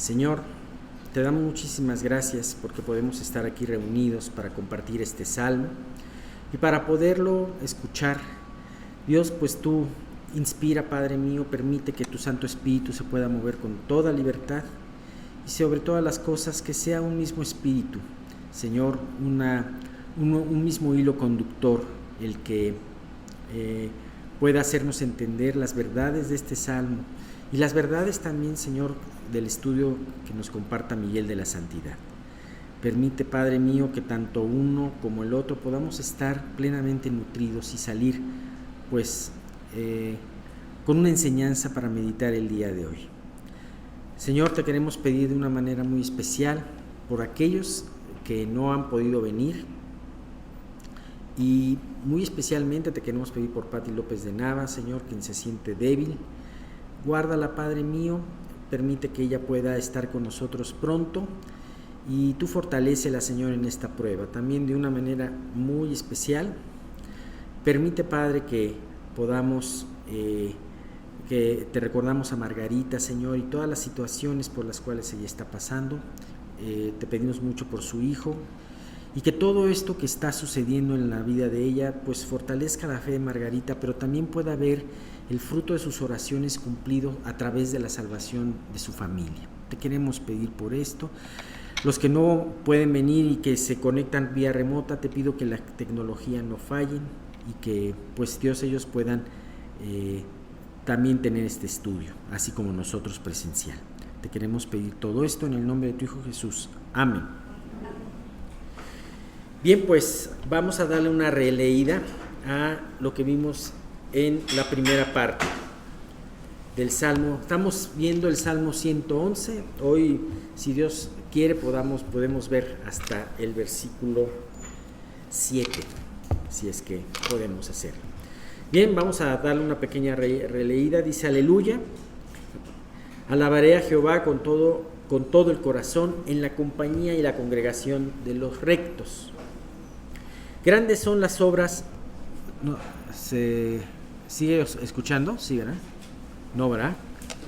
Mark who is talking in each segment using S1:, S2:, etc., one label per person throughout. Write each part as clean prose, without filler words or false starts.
S1: Señor, te damos muchísimas gracias porque podemos estar aquí reunidos para compartir este salmo y para poderlo escuchar. Dios, pues tú inspira, Padre mío, permite que tu Santo Espíritu se pueda mover con toda libertad y sobre todas las cosas que sea un mismo espíritu, Señor, un mismo hilo conductor, el que pueda hacernos entender las verdades de este salmo y las verdades también, Señor, del estudio que nos comparta Miguel de la Santidad. Permite, Padre mío, que tanto uno como el otro podamos estar plenamente nutridos y salir, pues, con una enseñanza para meditar el día de hoy. Señor, te queremos pedir de una manera muy especial por aquellos que no han podido venir y muy especialmente te queremos pedir por Pati López de Nava, Señor, quien se siente débil. Guárdala, Padre mío, permite que ella pueda estar con nosotros pronto y tú fortalécela, Señor, en esta prueba. También de una manera muy especial, permite, Padre, que podamos, que te recordamos a Margarita, Señor, y todas las situaciones por las cuales ella está pasando. Te pedimos mucho por su hijo y que todo esto que está sucediendo en la vida de ella, pues fortalezca la fe de Margarita, pero también pueda ver el fruto de sus oraciones cumplido a través de la salvación de su familia. Te queremos pedir por esto. Los que no pueden venir y que se conectan vía remota, te pido que la tecnología no falle y que, pues Dios, ellos puedan también tener este estudio, así como nosotros presencial. Te queremos pedir todo esto en el nombre de tu Hijo Jesús. Amén. Bien, pues vamos a darle una releída a lo que vimos en la primera parte del Salmo. Estamos viendo el Salmo 111. Hoy, si Dios quiere, podemos ver hasta el versículo 7, si es que podemos hacerlo. Bien, vamos a darle una pequeña releída. Dice: aleluya, alabaré a Jehová con todo el corazón, en la compañía y la congregación de los rectos. Grandes son las obras. No, ¿se sigue escuchando? Sí, ¿verdad? No, ¿verdad?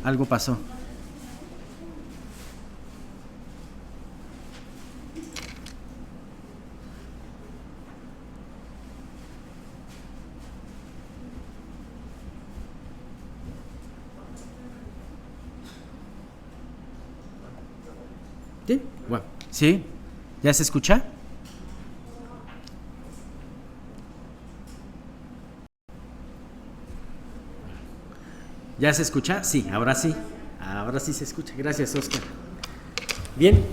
S1: Algo pasó. ¿Sí? Bueno, ¿sí? ¿Ya se escucha? ¿Ya se escucha? Sí, ahora sí. Ahora sí se escucha. Gracias, Oscar. Bien.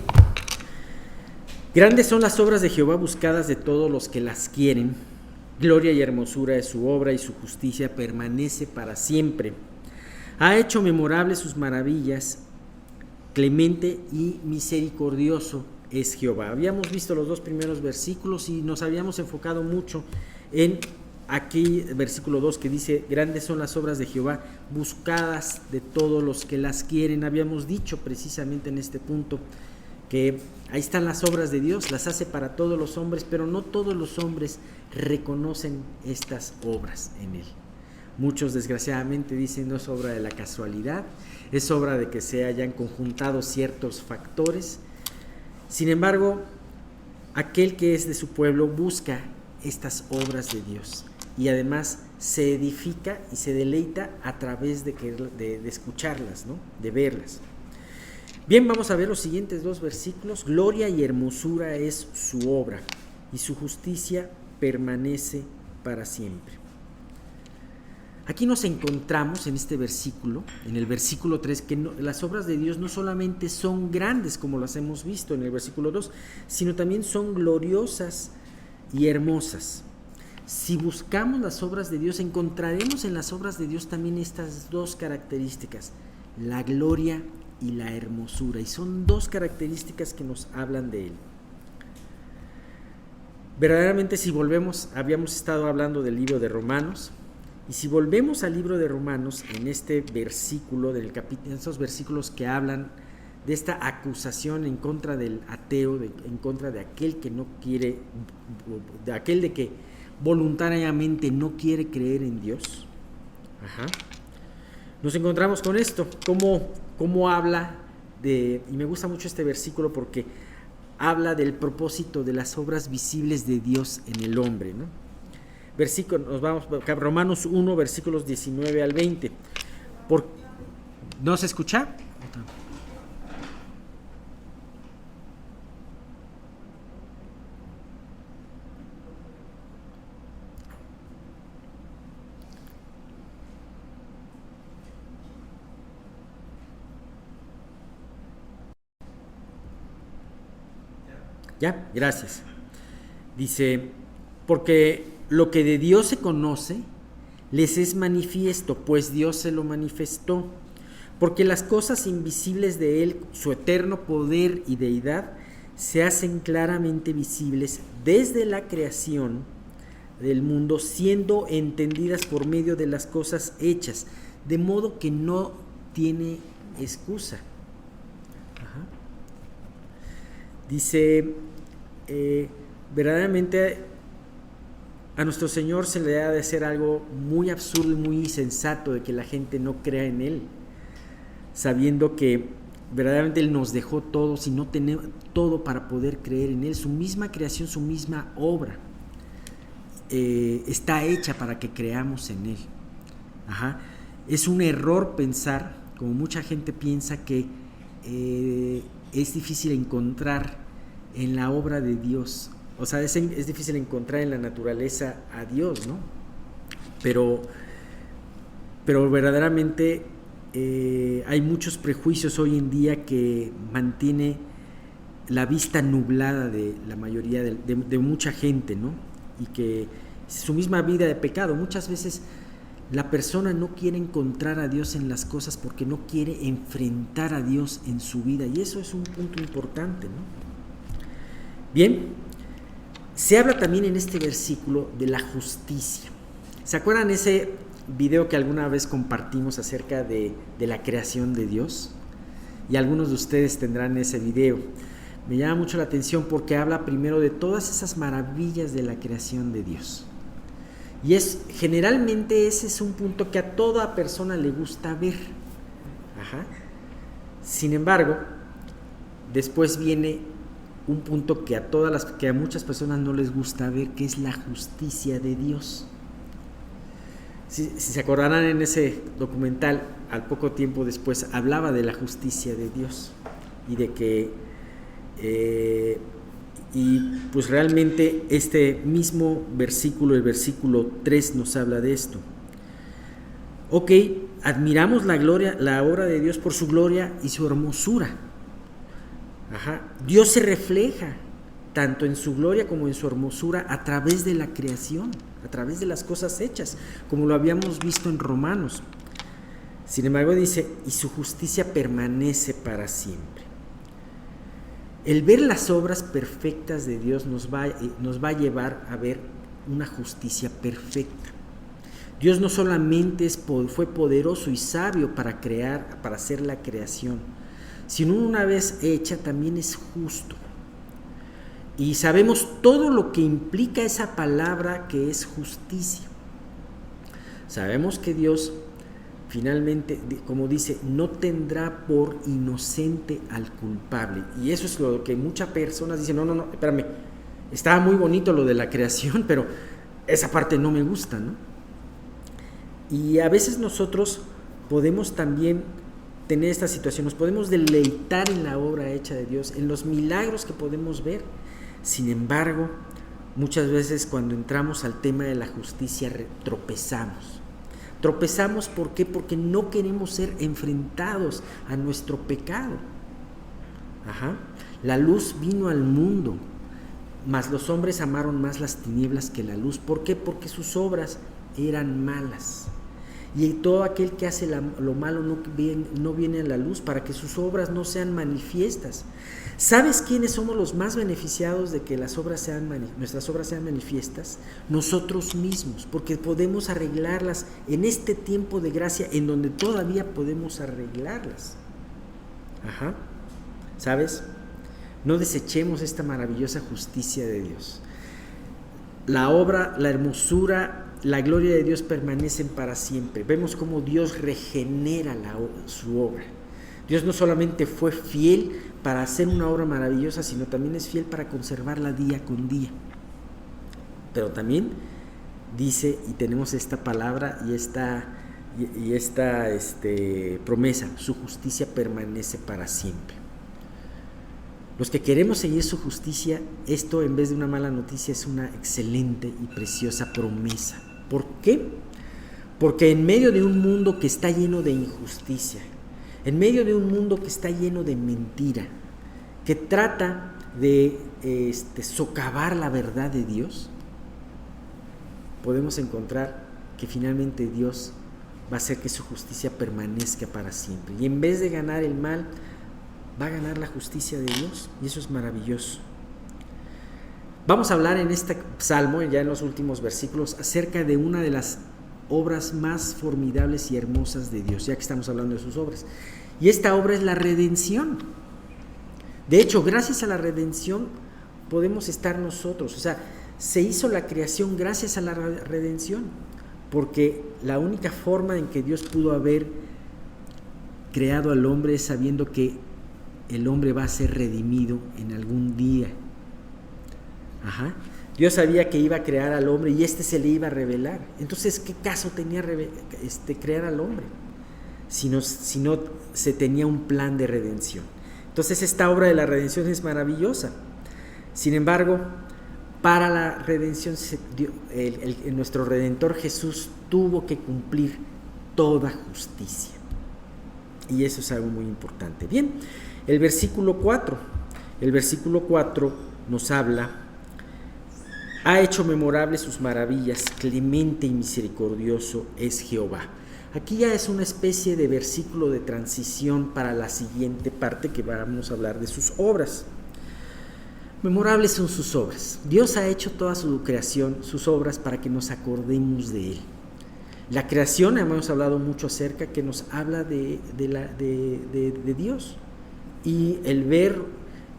S1: Grandes son las obras de Jehová, buscadas de todos los que las quieren. Gloria y hermosura es su obra, y su justicia permanece para siempre. Ha hecho memorables sus maravillas. Clemente y misericordioso es Jehová. Habíamos visto los dos primeros versículos y nos habíamos enfocado mucho en aquí, versículo 2, que dice: grandes son las obras de Jehová, buscadas de todos los que las quieren. Habíamos dicho precisamente en este punto que ahí están las obras de Dios, las hace para todos los hombres, pero no todos los hombres reconocen estas obras en Él. Muchos, desgraciadamente, dicen: no es obra de la casualidad, es obra de que se hayan conjuntado ciertos factores. Sin embargo, aquel que es de su pueblo busca estas obras de Dios y además se edifica y se deleita a través de escucharlas, ¿no? De verlas. Bien, vamos a ver los siguientes dos versículos. Gloria y hermosura es su obra, y su justicia permanece para siempre. Aquí nos encontramos en este versículo, en el versículo 3, que las obras de Dios no solamente son grandes, como las hemos visto en el versículo 2, sino también son gloriosas y hermosas. Si buscamos las obras de Dios, encontraremos en las obras de Dios también estas dos características: la gloria y la hermosura, y son dos características que nos hablan de Él. Verdaderamente, si volvemos, habíamos estado hablando del libro de Romanos, y si volvemos al libro de Romanos, en este versículo del capítulo, estos versículos que hablan de esta acusación en contra del ateo, en contra de aquel que no quiere, de aquel de que voluntariamente no quiere creer en Dios, nos encontramos con esto: cómo habla y me gusta mucho este versículo porque habla del propósito de las obras visibles de Dios en el hombre, ¿no? Nos vamos a Romanos 1, versículos 19 al 20. ¿No se escucha? ¿Ya? Gracias. Dice, porque lo que de Dios se conoce, les es manifiesto, pues Dios se lo manifestó. Porque las cosas invisibles de Él, su eterno poder y deidad, se hacen claramente visibles desde la creación del mundo, siendo entendidas por medio de las cosas hechas, de modo que no tiene excusa. Ajá. Dice, verdaderamente a nuestro Señor se le ha de hacer algo muy absurdo y muy insensato de que la gente no crea en Él, sabiendo que verdaderamente Él nos dejó todo, si no tenemos todo para poder creer en Él. Su misma creación, su misma obra está hecha para que creamos en Él. Ajá. Es un error pensar, como mucha gente piensa, que es difícil encontrar en la obra de Dios, o sea, es difícil encontrar en la naturaleza a Dios, ¿no? Pero verdaderamente hay muchos prejuicios hoy en día que mantiene la vista nublada de la mayoría de mucha gente, ¿no? Y que su misma vida de pecado, muchas veces la persona no quiere encontrar a Dios en las cosas porque no quiere enfrentar a Dios en su vida, y eso es un punto importante, ¿no? Bien, se habla también en este versículo de la justicia. ¿Se acuerdan ese video que alguna vez compartimos acerca de la creación de Dios? Y algunos de ustedes tendrán ese video. Me llama mucho la atención porque habla primero de todas esas maravillas de la creación de Dios. Y generalmente ese es un punto que a toda persona le gusta ver. Ajá. Sin embargo, después viene un punto que a muchas personas no les gusta ver, que es la justicia de Dios. Si se acordarán, en ese documental, al poco tiempo después, hablaba de la justicia de Dios y de que y pues realmente este mismo versículo, el versículo 3, nos habla de esto. Ok, admiramos la obra de Dios por su gloria y su hermosura. Ajá. Dios se refleja tanto en su gloria como en su hermosura a través de la creación, a través de las cosas hechas, como lo habíamos visto en Romanos. Sin embargo, dice, y su justicia permanece para siempre. El ver las obras perfectas de Dios nos va a llevar a ver una justicia perfecta. Dios no solamente fue poderoso y sabio para hacer la creación, sino una vez hecha también es justo. Y sabemos todo lo que implica esa palabra que es justicia. Sabemos que Dios finalmente, como dice, no tendrá por inocente al culpable. Y eso es lo que muchas personas dicen, no, espérame, estaba muy bonito lo de la creación, pero esa parte no me gusta, ¿no? Y a veces nosotros podemos también tener esta situación, nos podemos deleitar en la obra hecha de Dios, en los milagros que podemos ver. Sin embargo, muchas veces cuando entramos al tema de la justicia tropezamos. Tropezamos, ¿por qué? Porque no queremos ser enfrentados a nuestro pecado. Ajá. La luz vino al mundo, mas los hombres amaron más las tinieblas que la luz. ¿Por qué? Porque sus obras eran malas. Y todo aquel que hace lo malo no viene a la luz para que sus obras no sean manifiestas. ¿Sabes quiénes somos los más beneficiados de que nuestras obras sean manifiestas? Nosotros mismos, porque podemos arreglarlas en este tiempo de gracia en donde todavía podemos arreglarlas. Ajá. ¿Sabes? No desechemos esta maravillosa justicia de Dios. La obra, la hermosura, la gloria de Dios permanecen para siempre. Vemos cómo Dios regenera su obra. Dios no solamente fue fiel para hacer una obra maravillosa, sino también es fiel para conservarla día con día. Pero también dice, y tenemos esta palabra y esta promesa: su justicia permanece para siempre. Los que queremos seguir su justicia, esto en vez de una mala noticia es una excelente y preciosa promesa. ¿Por qué? Porque en medio de un mundo que está lleno de injusticia, en medio de un mundo que está lleno de mentira, que trata de socavar la verdad de Dios, podemos encontrar que finalmente Dios va a hacer que su justicia permanezca para siempre. Y en vez de ganar el mal, va a ganar la justicia de Dios, y eso es maravilloso. Vamos a hablar en este salmo, ya en los últimos versículos, acerca de una de las obras más formidables y hermosas de Dios, ya que estamos hablando de sus obras. Y esta obra es la redención. De hecho, gracias a la redención podemos estar nosotros. O sea, se hizo la creación gracias a la redención, porque la única forma en que Dios pudo haber creado al hombre es sabiendo que el hombre va a ser redimido en algún día. Dios sabía que iba a crear al hombre y se le iba a revelar. Entonces, ¿qué caso tenía crear al hombre? Si no se tenía un plan de redención. Entonces, esta obra de la redención es maravillosa. Sin embargo, para la redención, nuestro Redentor Jesús tuvo que cumplir toda justicia. Y eso es algo muy importante. Bien, el versículo 4 nos habla: ha hecho memorables sus maravillas, clemente y misericordioso es Jehová. Aquí ya es una especie de versículo de transición para la siguiente parte, que vamos a hablar de sus obras. Memorables son sus obras. Dios ha hecho toda su creación, sus obras, para que nos acordemos de Él. La creación, hemos hablado mucho acerca, que nos habla de Dios. Y el ver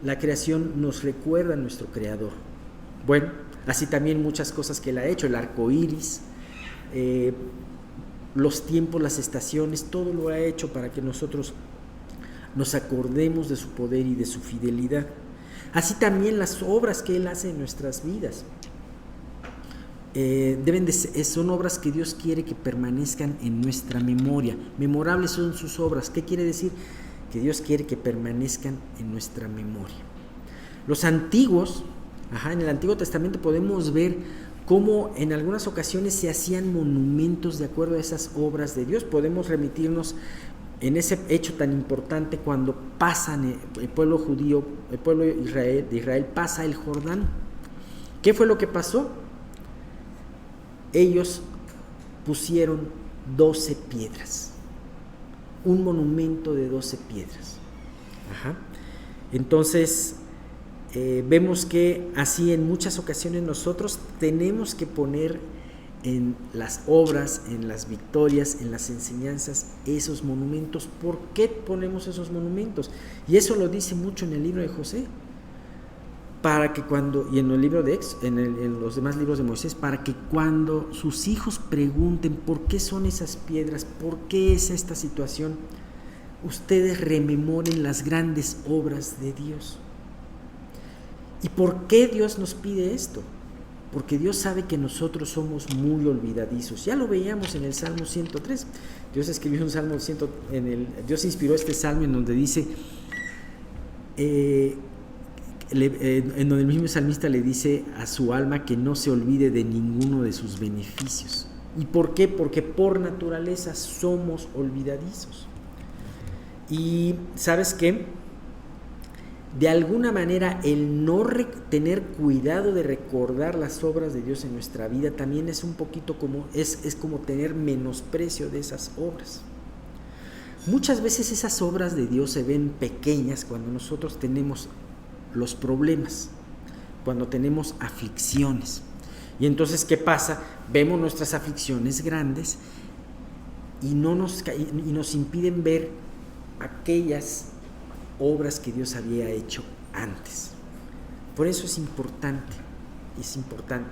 S1: la creación nos recuerda a nuestro Creador. Bueno, así también muchas cosas que Él ha hecho: el arco iris, los tiempos, las estaciones, todo lo ha hecho para que nosotros nos acordemos de su poder y de su fidelidad. Así también las obras que Él hace en nuestras vidas son obras que Dios quiere que permanezcan en nuestra memoria. Memorables son sus obras. ¿Qué quiere decir? Que Dios quiere que permanezcan en nuestra memoria. Los antiguos, en el Antiguo Testamento podemos ver cómo en algunas ocasiones se hacían monumentos de acuerdo a esas obras de Dios. Podemos remitirnos en ese hecho tan importante cuando pasan el pueblo judío, el pueblo de Israel pasa el Jordán. ¿Qué fue lo que pasó? Ellos pusieron 12 piedras, un monumento de 12 piedras. Entonces, vemos que así en muchas ocasiones nosotros tenemos que poner en las obras, en las victorias, en las enseñanzas, esos monumentos. ¿Por qué ponemos esos monumentos? Y eso lo dice mucho en el libro de José, para que cuando, y en el libro de en los demás libros de Moisés, para que cuando sus hijos pregunten por qué son esas piedras, por qué es esta situación, ustedes rememoren las grandes obras de Dios. ¿Y por qué Dios nos pide esto? Porque Dios sabe que nosotros somos muy olvidadizos. Ya lo veíamos en el Salmo 103. Dios escribió un Salmo Dios inspiró este Salmo en donde dice, en donde el mismo salmista le dice a su alma que no se olvide de ninguno de sus beneficios. ¿Y por qué? Porque por naturaleza somos olvidadizos. Y ¿sabes qué? De alguna manera, el no tener cuidado de recordar las obras de Dios en nuestra vida también es un poquito como, es como tener menosprecio de esas obras. Muchas veces esas obras de Dios se ven pequeñas cuando nosotros tenemos los problemas, cuando tenemos aflicciones. Y entonces, ¿qué pasa? Vemos nuestras aflicciones grandes y nos impiden ver aquellas obras que Dios había hecho antes. Por eso es importante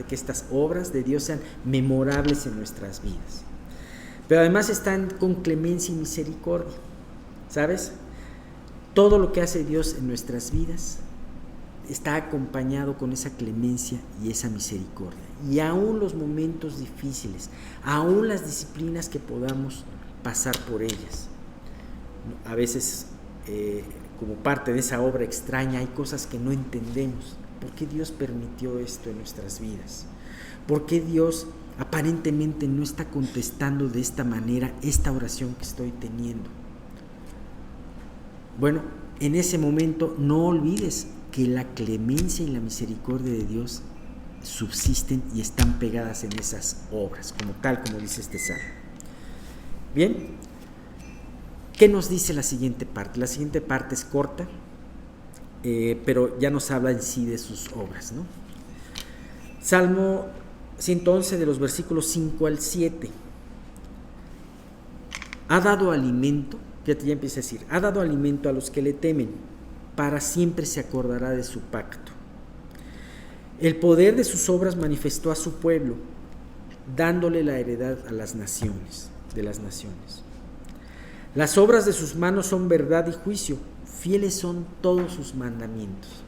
S1: que estas obras de Dios sean memorables en nuestras vidas. Pero además están con clemencia y misericordia, ¿sabes? Todo lo que hace Dios en nuestras vidas está acompañado con esa clemencia y esa misericordia. Y aún los momentos difíciles, aún las disciplinas que podamos pasar por ellas. A veces, como parte de esa obra extraña, hay cosas que no entendemos. ¿Por qué Dios permitió esto en nuestras vidas? ¿Por qué Dios aparentemente no está contestando de esta manera esta oración que estoy teniendo? Bueno, en ese momento no olvides que la clemencia y la misericordia de Dios subsisten y están pegadas en esas obras, como dice este salmo. Bien, ¿qué nos dice la siguiente parte? La siguiente parte es corta, pero ya nos habla en sí de sus obras, ¿no? Salmo 111, de los versículos 5 al 7. Ha dado alimento, fíjate, ya empieza a decir, ha dado alimento a los que le temen, para siempre se acordará de su pacto. El poder de sus obras manifestó a su pueblo, dándole la heredad a las naciones, de las naciones. Las obras de sus manos son verdad y juicio, fieles son todos sus mandamientos.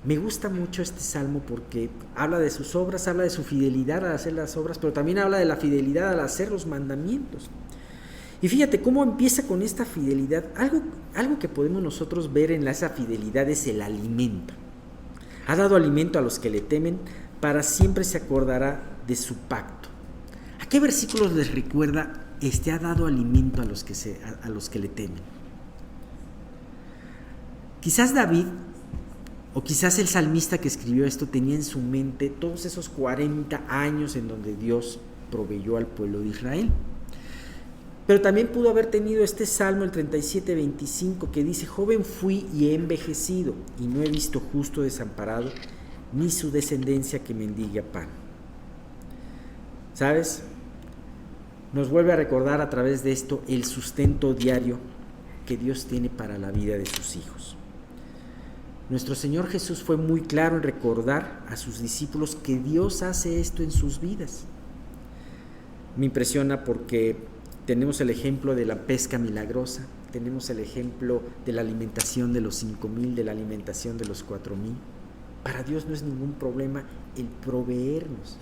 S1: Me gusta mucho este salmo porque habla de sus obras, habla de su fidelidad al hacer las obras, pero también habla de la fidelidad al hacer los mandamientos. Y fíjate cómo empieza con esta fidelidad. Algo que podemos nosotros ver en esa fidelidad es el alimento. Ha dado alimento a los que le temen, para siempre se acordará de su pacto. ¿A qué versículos les recuerda ha dado alimento a los que le temen? Quizás David, o quizás el salmista que escribió esto, tenía en su mente todos esos 40 años en donde Dios proveyó al pueblo de Israel. Pero también pudo haber tenido este salmo, el 37:25, que dice: joven fui y he envejecido, y no he visto justo desamparado, ni su descendencia que mendiga pan. ¿Sabes? Nos vuelve a recordar a través de esto el sustento diario que Dios tiene para la vida de sus hijos. Nuestro Señor Jesús fue muy claro en recordar a sus discípulos que Dios hace esto en sus vidas. Me impresiona porque tenemos el ejemplo de la pesca milagrosa, tenemos el ejemplo de la alimentación de los 5,000, de la alimentación de los 4,000. Para Dios no es ningún problema el proveernos.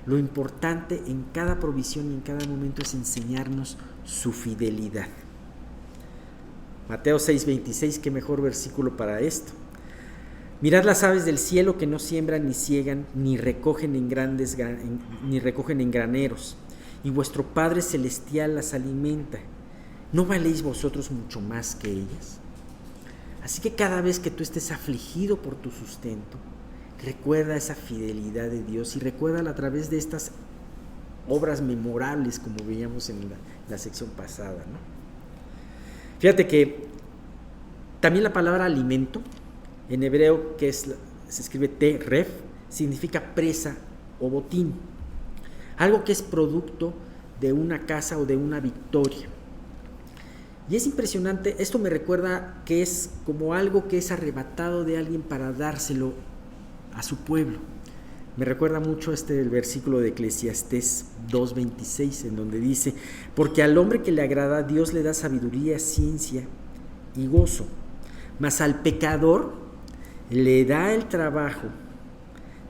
S1: Lo importante en cada provisión y en cada momento es enseñarnos su fidelidad. Mateo 6:26, qué mejor versículo para esto. Mirad las aves del cielo, que no siembran ni ciegan, ni recogen en graneros, y vuestro Padre Celestial las alimenta. ¿No valéis vosotros mucho más que ellas? Así que cada vez que tú estés afligido por tu sustento, recuerda esa fidelidad de Dios y recuérdala a través de estas obras memorables, como veíamos en la sección pasada, ¿no? Fíjate que también la palabra alimento, en hebreo, se escribe teref, significa presa o botín. Algo que es producto de una caza o de una victoria. Y es impresionante, esto me recuerda que es como algo que es arrebatado de alguien para dárselo a su pueblo. Me recuerda mucho el versículo de Eclesiastés 2:26, en donde dice: porque al hombre que le agrada, Dios le da sabiduría, ciencia y gozo, mas al pecador le da el trabajo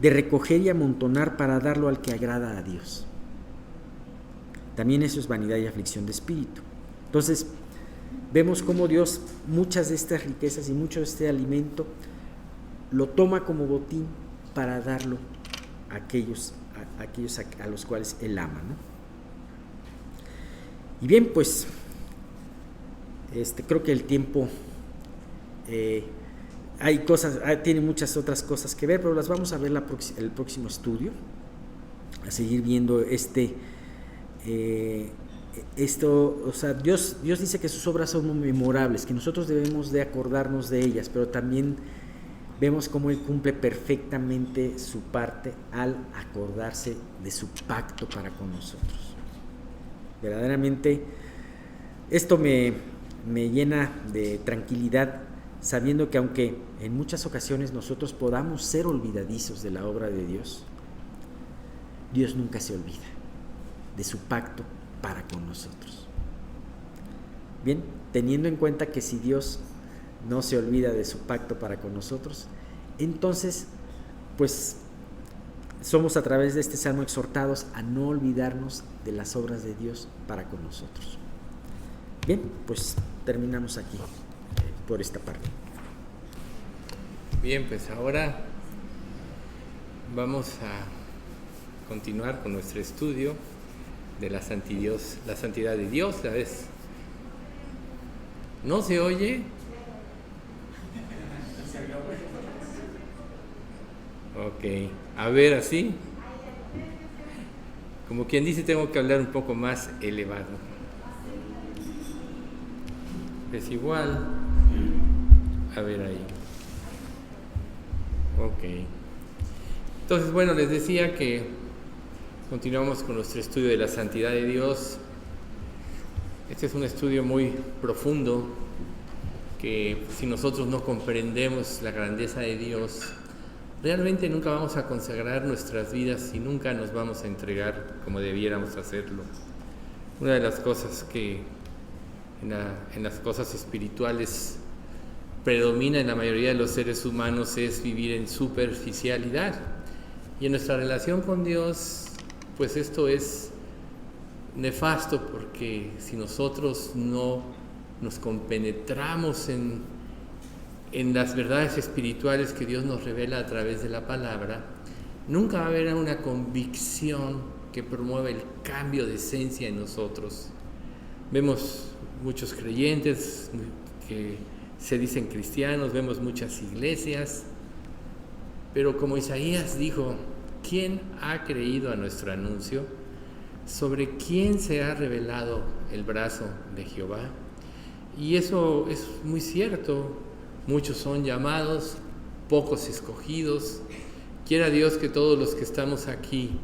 S1: de recoger y amontonar para darlo al que agrada a Dios. También eso es vanidad y aflicción de espíritu. Entonces, vemos cómo Dios muchas de estas riquezas y mucho de este alimento lo toma como botín para darlo a aquellos a los cuales Él ama, ¿no? Y bien, pues, creo que el tiempo tiene muchas otras cosas que ver, pero las vamos a ver el próximo estudio, a seguir viendo o sea, Dios dice que sus obras son memorables, que nosotros debemos de acordarnos de ellas, pero también vemos cómo Él cumple perfectamente su parte al acordarse de su pacto para con nosotros. Verdaderamente, esto me llena de tranquilidad, sabiendo que aunque en muchas ocasiones nosotros podamos ser olvidadizos de la obra de Dios, Dios nunca se olvida de su pacto para con nosotros. Bien, teniendo en cuenta que si Dios no se olvida de su pacto para con nosotros. Entonces, pues somos a través de este salmo exhortados a no olvidarnos de las obras de Dios para con nosotros. Bien, pues terminamos aquí por esta parte.
S2: Bien, pues ahora vamos a continuar con nuestro estudio de la santidad de Dios. ¿Sabes? ¿No se oye? Ok, a ver, así. Como quien dice, tengo que hablar un poco más elevado. Es igual. A ver ahí. Ok. Entonces, bueno, les decía que continuamos con nuestro estudio de la santidad de Dios. Este es un estudio muy profundo que si nosotros no comprendemos la grandeza de Dios, realmente nunca vamos a consagrar nuestras vidas y nunca nos vamos a entregar como debiéramos hacerlo. Una de las cosas que en las cosas espirituales predomina en la mayoría de los seres humanos es vivir en superficialidad. Y en nuestra relación con Dios, pues esto es nefasto, porque si nosotros no nos compenetramos en las verdades espirituales que Dios nos revela a través de la palabra, nunca va a haber una convicción que promueva el cambio de esencia en nosotros. Vemos muchos creyentes que se dicen cristianos, vemos muchas iglesias, pero como Isaías dijo, ¿quién ha creído a nuestro anuncio? ¿Sobre quién se ha revelado el brazo de Jehová? Y eso es muy cierto. Muchos son llamados, pocos escogidos. Quiera Dios que todos los que estamos aquí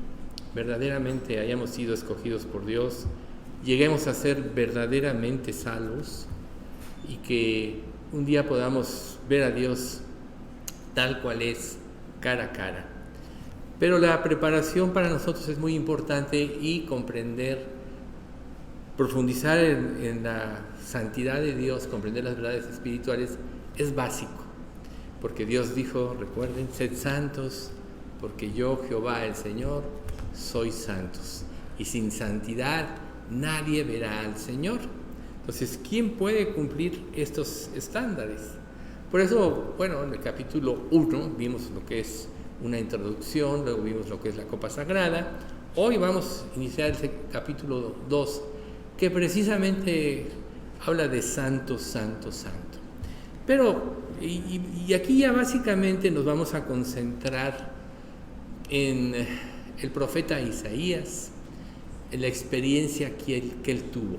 S2: verdaderamente hayamos sido escogidos por Dios, lleguemos a ser verdaderamente salvos y que un día podamos ver a Dios tal cual es, cara a cara. Pero la preparación para nosotros es muy importante, y comprender, profundizar en la santidad de Dios, comprender las verdades espirituales es básico, porque Dios dijo, recuerden, sed santos, porque yo, Jehová el Señor, soy santos, y sin santidad nadie verá al Señor. Entonces, ¿quién puede cumplir estos estándares? Por eso, bueno, en el capítulo 1 vimos lo que es una introducción, luego vimos lo que es la copa sagrada. Hoy vamos a iniciar el capítulo 2, que precisamente habla de santo, santo, santo. Pero, y aquí ya básicamente nos vamos a concentrar en el profeta Isaías, en la experiencia que él tuvo.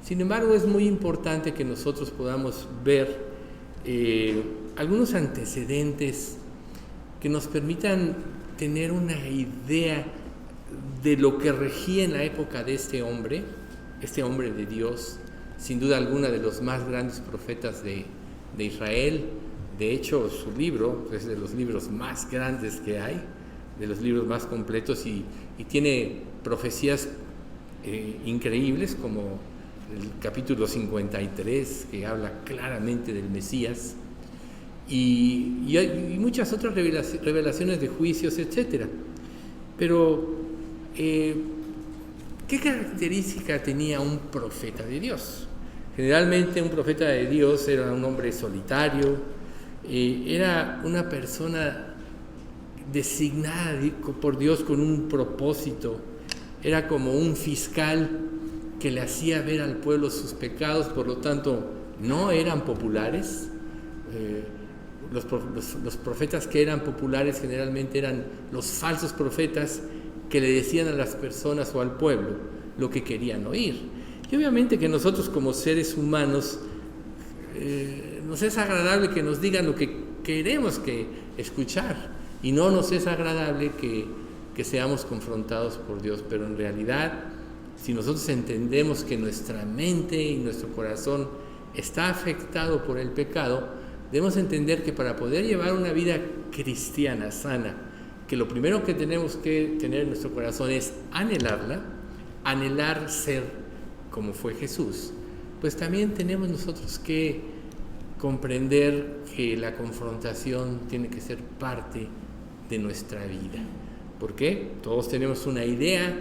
S2: Sin embargo, es muy importante que nosotros podamos ver algunos antecedentes que nos permitan tener una idea de lo que regía en la época de este hombre de Dios, sin duda alguna de los más grandes profetas de Israel. De hecho, su libro es de los libros más grandes que hay, de los libros más completos, y tiene profecías increíbles, como el capítulo 53, que habla claramente del Mesías, y hay muchas otras revelaciones de juicios, etc. Pero, ¿qué característica tenía un profeta de Dios? Generalmente un profeta de Dios era un hombre solitario, era una persona designada por Dios con un propósito, era como un fiscal que le hacía ver al pueblo sus pecados, por lo tanto no eran populares. Los profetas que eran populares generalmente eran los falsos profetas que le decían a las personas o al pueblo lo que querían oír. Y obviamente que nosotros como seres humanos nos es agradable que nos digan lo que queremos escuchar, y no nos es agradable que seamos confrontados por Dios. Pero en realidad, si nosotros entendemos que nuestra mente y nuestro corazón está afectado por el pecado, debemos entender que para poder llevar una vida cristiana sana, que lo primero que tenemos que tener en nuestro corazón es anhelar ser como fue Jesús, pues también tenemos nosotros que comprender que la confrontación tiene que ser parte de nuestra vida. ¿Por qué? Todos tenemos una idea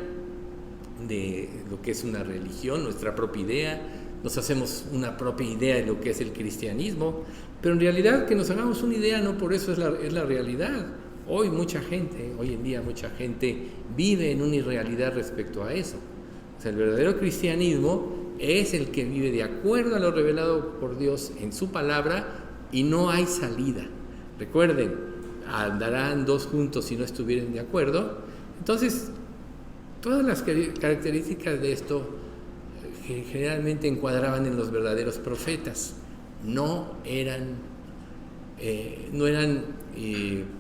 S2: de lo que es una religión, nuestra propia idea, nos hacemos una propia idea de lo que es el cristianismo, pero en realidad que nos hagamos una idea no por eso es la realidad. Hoy en día mucha gente vive en una irrealidad respecto a eso. O sea, el verdadero cristianismo es el que vive de acuerdo a lo revelado por Dios en su palabra y no hay salida. Recuerden, andarán dos juntos si no estuvieren de acuerdo. Entonces, todas las características de esto generalmente encuadraban en los verdaderos profetas. No eran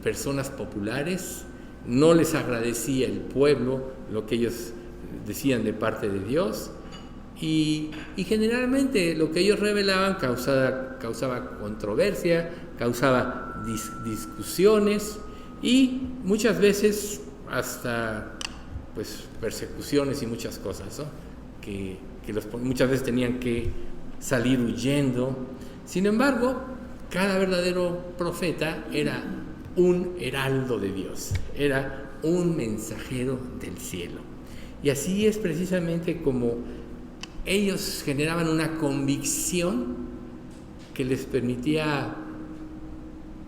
S2: personas populares, no les agradecía el pueblo lo que ellos decían de parte de Dios, y generalmente lo que ellos revelaban causaba controversia, causaba discusiones y muchas veces hasta persecuciones y muchas cosas, ¿no? que muchas veces tenían que salir huyendo. Sin embargo, cada verdadero profeta era un heraldo de Dios, era un mensajero del cielo. Y así es precisamente como ellos generaban una convicción que les permitía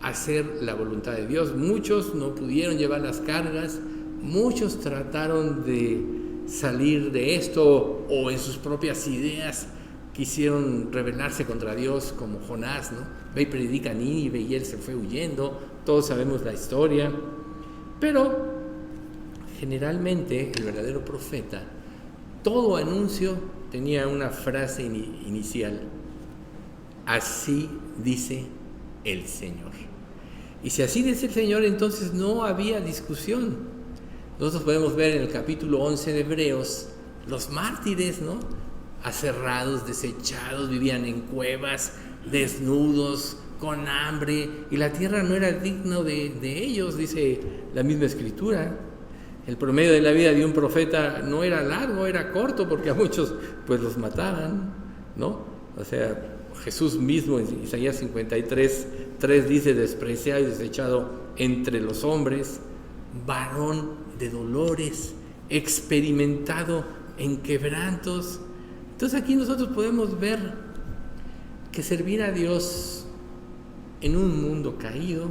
S2: hacer la voluntad de Dios. Muchos no pudieron llevar las cargas, muchos trataron de salir de esto o en sus propias ideas quisieron rebelarse contra Dios, como Jonás, ¿no? Ve y predica a Nínive y él se fue huyendo. Todos sabemos la historia. Pero generalmente el verdadero profeta, todo anuncio tenía una frase inicial: así dice el Señor. Y si así dice el Señor, entonces no había discusión. Nosotros podemos ver en el capítulo 11 de Hebreos los mártires, ¿no? Aserrados, desechados, vivían en cuevas, desnudos, con hambre, y la tierra no era digna de ellos, dice la misma Escritura. El promedio de la vida de un profeta no era largo, era corto, porque a muchos pues los mataban, ¿no? O sea, Jesús mismo en Isaías 53:3 dice: despreciado y desechado entre los hombres, varón de dolores, experimentado en quebrantos. Entonces aquí nosotros podemos ver que servir a Dios en un mundo caído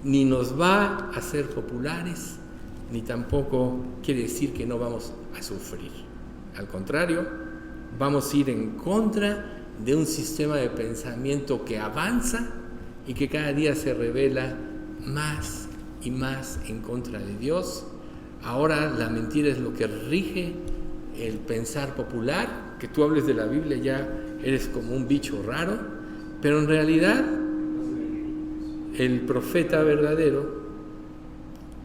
S2: ni nos va a hacer populares, ni tampoco quiere decir que no vamos a sufrir. Al contrario, vamos a ir en contra de un sistema de pensamiento que avanza y que cada día se revela más y más en contra de Dios. Ahora la mentira es lo que rige el pensar popular. Que tú hables de la Biblia ya eres como un bicho raro, pero en realidad el profeta verdadero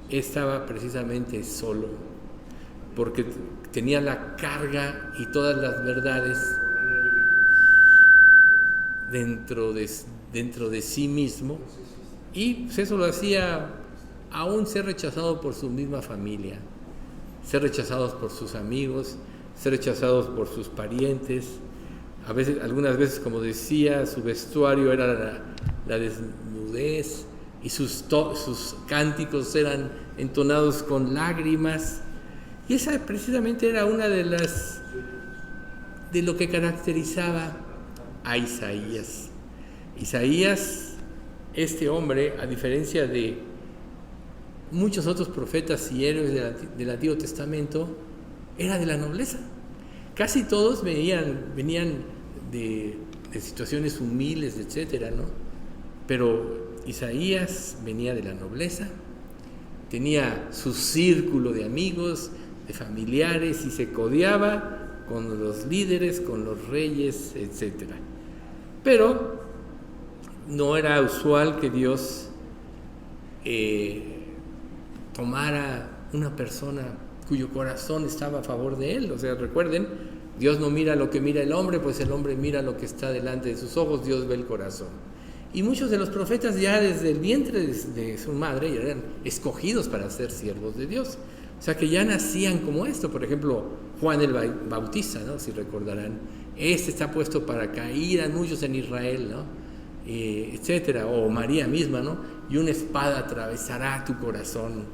S2: estaba precisamente solo, porque tenía la carga y todas las verdades dentro de sí mismo, y pues eso lo hacía aún ser rechazado por su misma familia, ser rechazados por sus amigos, ser rechazados por sus parientes. Algunas veces, como decía, su vestuario era la desnudez, y sus cánticos eran entonados con lágrimas. Y esa precisamente era una de lo que caracterizaba a Isaías. Isaías, este hombre, a diferencia de muchos otros profetas y héroes del Antiguo Testamento, era de la nobleza. Casi todos venían de situaciones humildes, etcétera, ¿no? Pero Isaías venía de la nobleza, tenía su círculo de amigos, de familiares, y se codeaba con los líderes, con los reyes, etcétera. Pero no era usual que Dios tomara una persona cuyo corazón estaba a favor de él. O sea, recuerden, Dios no mira lo que mira el hombre, pues el hombre mira lo que está delante de sus ojos. Dios ve el corazón. Y muchos de los profetas ya desde el vientre de su madre ya eran escogidos para ser siervos de Dios. O sea, que ya nacían como esto. Por ejemplo, Juan el Bautista, ¿no? Si recordarán, este está puesto para caer a muchos en Israel, ¿no? etcétera, o María misma, ¿no? Y una espada atravesará tu corazón.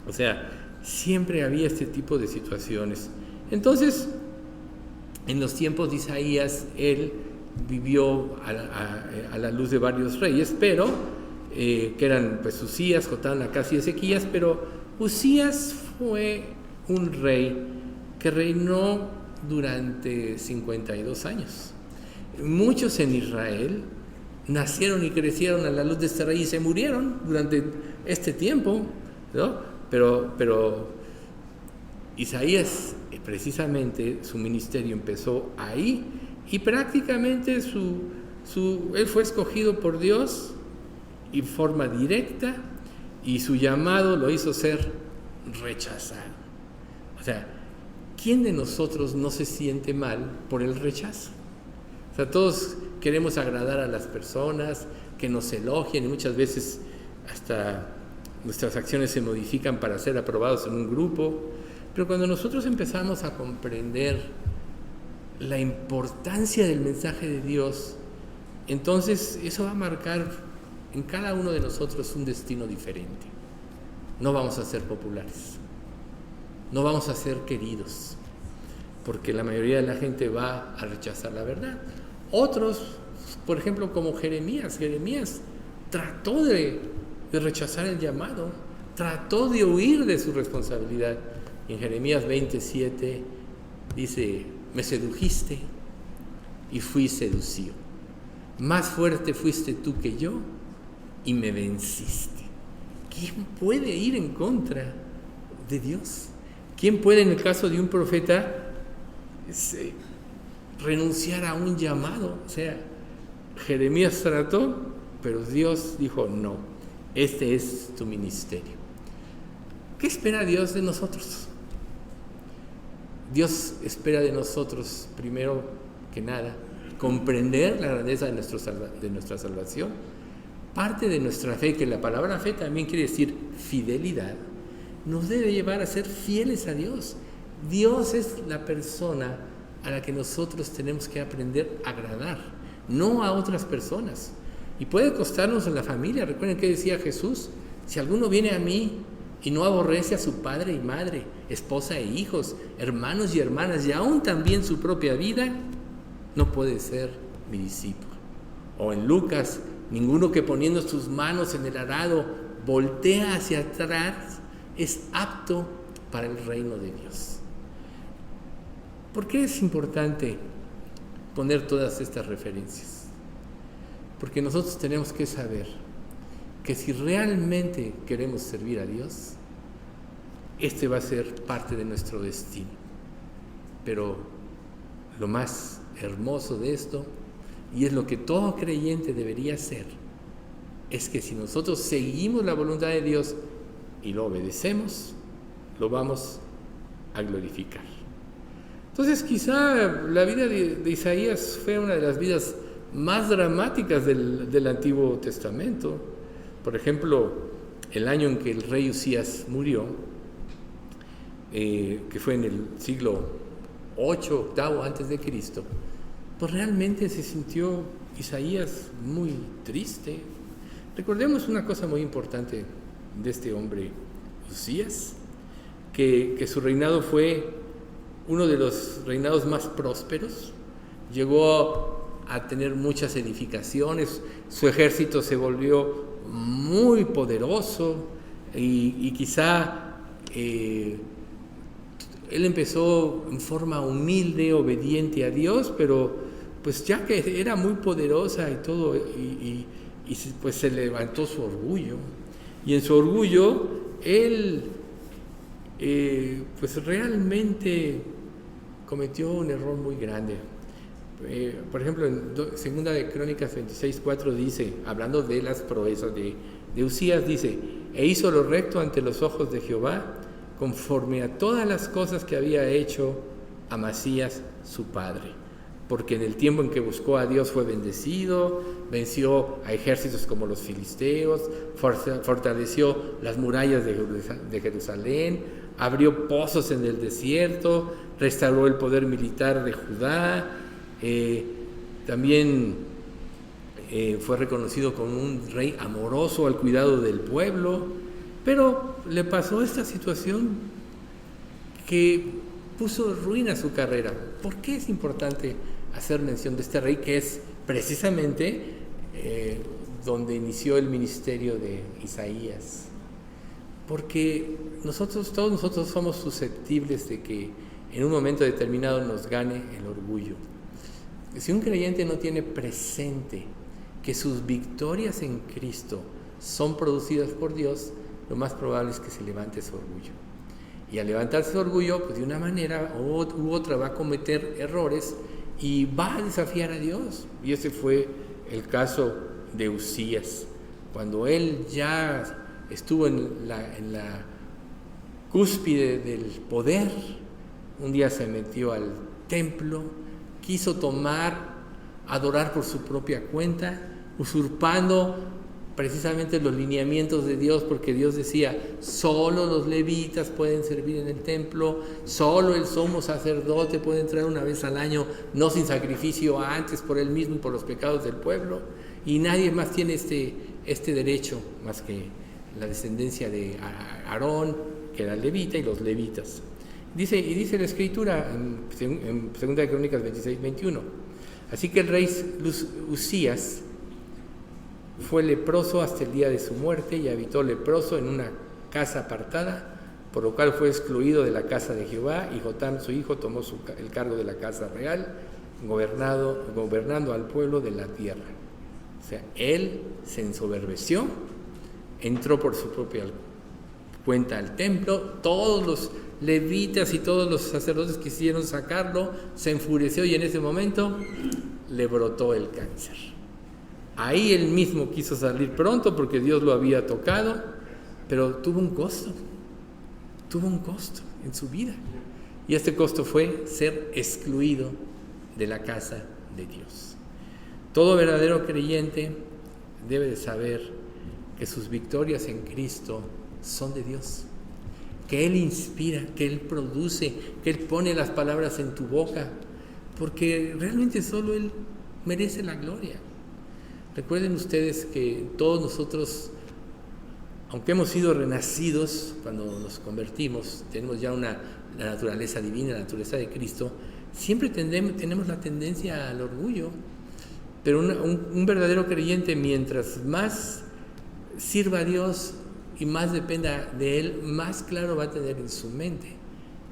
S2: O sea, siempre había este tipo de situaciones. Entonces, en los tiempos de Isaías, él vivió a la luz de varios reyes, pero que eran pues Usías, Jotán, Acaz y Ezequías, pero Usías fue un rey que reinó durante 52 años. Muchos en Israel nacieron y crecieron a la luz de este rey y se murieron durante este tiempo, ¿no? Pero Isaías, precisamente, su ministerio empezó ahí y prácticamente él fue escogido por Dios en forma directa y su llamado lo hizo ser rechazado. O sea, ¿quién de nosotros no se siente mal por el rechazo? O sea, todos queremos agradar a las personas, que nos elogien, y muchas veces hasta nuestras acciones se modifican para ser aprobados en un grupo. Pero cuando nosotros empezamos a comprender la importancia del mensaje de Dios, entonces eso va a marcar en cada uno de nosotros un destino diferente. No vamos a ser populares, no vamos a ser queridos, porque la mayoría de la gente va a rechazar la verdad. Otros, por ejemplo, como Jeremías trató de rechazar el llamado, trató de huir de su responsabilidad. En Jeremías 27 dice: me sedujiste y fui seducido. Más fuerte fuiste tú que yo y me venciste. ¿Quién puede ir en contra de Dios? ¿Quién puede, en el caso de un profeta, renunciar a un llamado? O sea, Jeremías trató, pero Dios dijo: no, este es tu ministerio. ¿Qué espera Dios de nosotros? Dios espera de nosotros, primero que nada, comprender la grandeza de nuestra salvación. Parte de nuestra fe, que la palabra fe también quiere decir fidelidad, nos debe llevar a ser fieles a Dios. Dios es la persona a la que nosotros tenemos que aprender a agradar, no a otras personas. Y puede costarnos en la familia. Recuerden que decía Jesús: si alguno viene a mí y no aborrece a su padre y madre, esposa e hijos, hermanos y hermanas, y aún también su propia vida, no puede ser mi discípulo. O en Lucas: ninguno que poniendo sus manos en el arado voltea hacia atrás es apto para el reino de Dios. ¿Por qué es importante poner todas estas referencias? Porque nosotros tenemos que saber que si realmente queremos servir a Dios, este va a ser parte de nuestro destino. Pero lo más hermoso de esto, y es lo que todo creyente debería hacer, es que si nosotros seguimos la voluntad de Dios y lo obedecemos, lo vamos a glorificar. Entonces, quizá la vida de Isaías fue una de las vidas más dramáticas del Antiguo Testamento. Por ejemplo, el año en que el rey Usías murió, que fue en el siglo 8, 8 antes de Cristo, pues realmente se sintió Isaías muy triste. Recordemos una cosa muy importante de este hombre Usías, que su reinado fue uno de los reinados más prósperos. Llegó a tener muchas edificaciones, su ejército se volvió muy poderoso y quizá él empezó en forma humilde, obediente a Dios, pero pues ya que era muy poderosa y todo, pues se levantó su orgullo, y en su orgullo él pues realmente cometió un error muy grande. Por ejemplo, en Segunda de Crónicas 26:4 dice, hablando de las proezas de Usías, dice: e hizo lo recto ante los ojos de Jehová, conforme a todas las cosas que había hecho Amasías su padre, porque en el tiempo en que buscó a Dios fue bendecido, venció a ejércitos como los filisteos, fortaleció las murallas de Jerusalén, abrió pozos en el desierto, restauró el poder militar de Judá, también fue reconocido como un rey amoroso al cuidado del pueblo, pero le pasó esta situación que puso ruin a su carrera. ¿Por qué es importante hacer mención de este rey que es precisamente donde inició el ministerio de Isaías? Porque todos nosotros somos susceptibles de que en un momento determinado nos gane el orgullo. Si un creyente no tiene presente que sus victorias en Cristo son producidas por Dios, lo más probable es que se levante su orgullo. Y al levantarse su orgullo, pues de una manera u otra va a cometer errores y va a desafiar a Dios. Y ese fue el caso de Uzías. Cuando él ya estuvo en la cúspide del poder, un día se metió al templo, quiso adorar por su propia cuenta, usurpando precisamente los lineamientos de Dios, porque Dios decía, solo los levitas pueden servir en el templo, solo el sumo sacerdote puede entrar una vez al año, no sin sacrificio antes por él mismo y por los pecados del pueblo, y nadie más tiene este derecho más que la descendencia de Aarón, que era levita, y los levitas. Dice la Escritura en 2 Crónicas 26-21, así que el rey Uzías fue leproso hasta el día de su muerte y habitó leproso en una casa apartada, por lo cual fue excluido de la casa de Jehová, y Jotam su hijo tomó el cargo de la casa real, gobernando al pueblo de la tierra. O sea, él se ensoberbeció, entró por su propia cuenta al templo, todos los levitas y todos los sacerdotes quisieron sacarlo, se enfureció y en ese momento le brotó el cáncer. Ahí él mismo quiso salir pronto porque Dios lo había tocado, pero tuvo un costo en su vida. Y este costo fue ser excluido de la casa de Dios. Todo verdadero creyente debe de saber que sus victorias en Cristo son de Dios, que Él inspira, que Él produce, que Él pone las palabras en tu boca, porque realmente solo Él merece la gloria. Recuerden ustedes que todos nosotros, aunque hemos sido renacidos cuando nos convertimos, tenemos ya la naturaleza divina, la naturaleza de Cristo, siempre tenemos la tendencia al orgullo, pero un verdadero creyente, mientras más sirva a Dios y más dependa de Él, más claro va a tener en su mente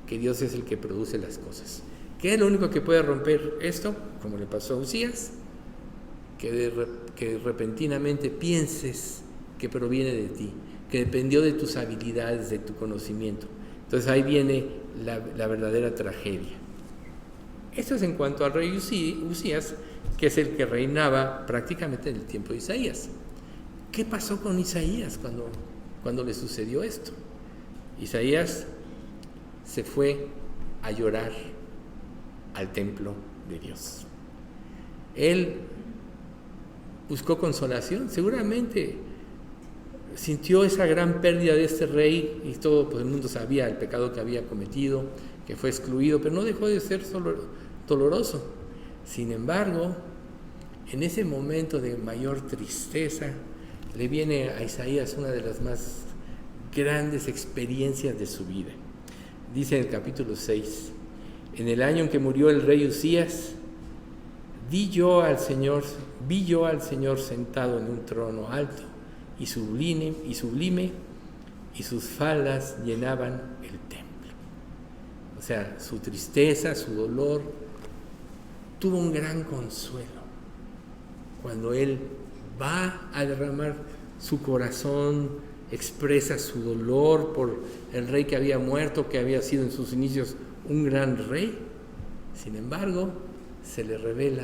S2: que Dios es el que produce las cosas. ¿Qué es lo único que puede romper esto? Como le pasó a Uzías, que repentinamente pienses que proviene de ti, que dependió de tus habilidades, de tu conocimiento. Entonces ahí viene la verdadera tragedia. Esto es en cuanto al rey Uzías, que es el que reinaba prácticamente en el tiempo de Isaías. ¿Qué pasó con Isaías cuando le sucedió esto? Isaías se fue a llorar al templo de Dios. Él buscó consolación, seguramente sintió esa gran pérdida de este rey y todo el mundo sabía el pecado que había cometido, que fue excluido, pero no dejó de ser doloroso. Sin embargo, en ese momento de mayor tristeza, le viene a Isaías una de las más grandes experiencias de su vida. Dice en el capítulo 6, en el año en que murió el rey Uzías, vi yo al Señor sentado en un trono alto y sublime, y sus faldas llenaban el templo. O sea, su tristeza, su dolor, tuvo un gran consuelo cuando él va a derramar su corazón, expresa su dolor por el rey que había muerto, que había sido en sus inicios un gran rey. Sin embargo, se le revela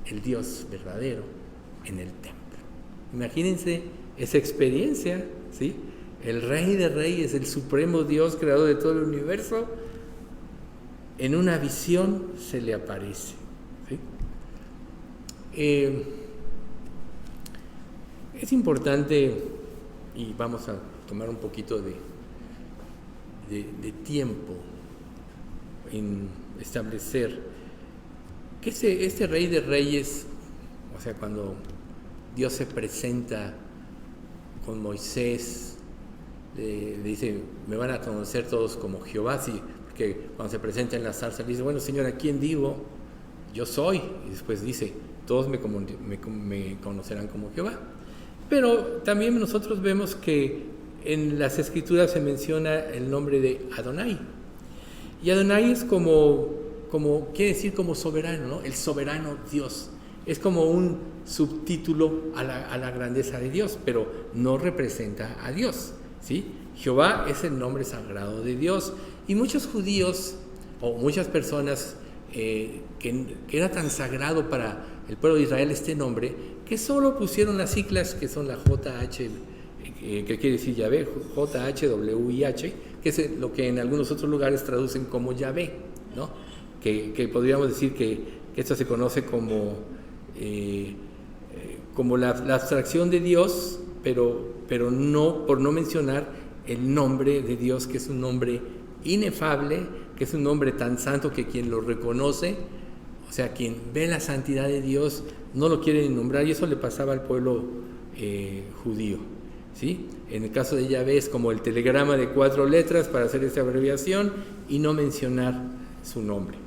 S2: el Dios verdadero en el templo. Imagínense esa experiencia, ¿sí? El Rey de Reyes, el supremo Dios, creador de todo el universo, en una visión se le aparece, ¿sí? Es importante, y vamos a tomar un poquito de tiempo en establecer que este Rey de Reyes, o sea, cuando Dios se presenta con Moisés, le dice, me van a conocer todos como Jehová, sí, porque cuando se presenta en la zarza, le dice, bueno, Señor, ¿a quién digo? Yo soy. Y después dice, todos me conocerán como Jehová. Pero también nosotros vemos que en las Escrituras se menciona el nombre de Adonai. Y Adonai es como quiere decir como soberano, ¿no? El soberano Dios. Es como un subtítulo a la grandeza de Dios, pero no representa a Dios, ¿sí? Jehová es el nombre sagrado de Dios. Y muchos judíos o muchas personas que era tan sagrado para el pueblo de Israel este nombre, que solo pusieron las siglas que son la JH, que quiere decir Yahvé, JHWIH, que es lo que en algunos otros lugares traducen como Yahvé, ¿no? Que podríamos decir que esto se conoce como la abstracción de Dios, pero no, por no mencionar el nombre de Dios, que es un nombre inefable, que es un nombre tan santo que quien lo reconoce, o sea, quien ve la santidad de Dios, no lo quiere ni nombrar, y eso le pasaba al pueblo judío, ¿sí? En el caso de Yahvé es como el telegrama de 4 letras para hacer esta abreviación y no mencionar su nombre.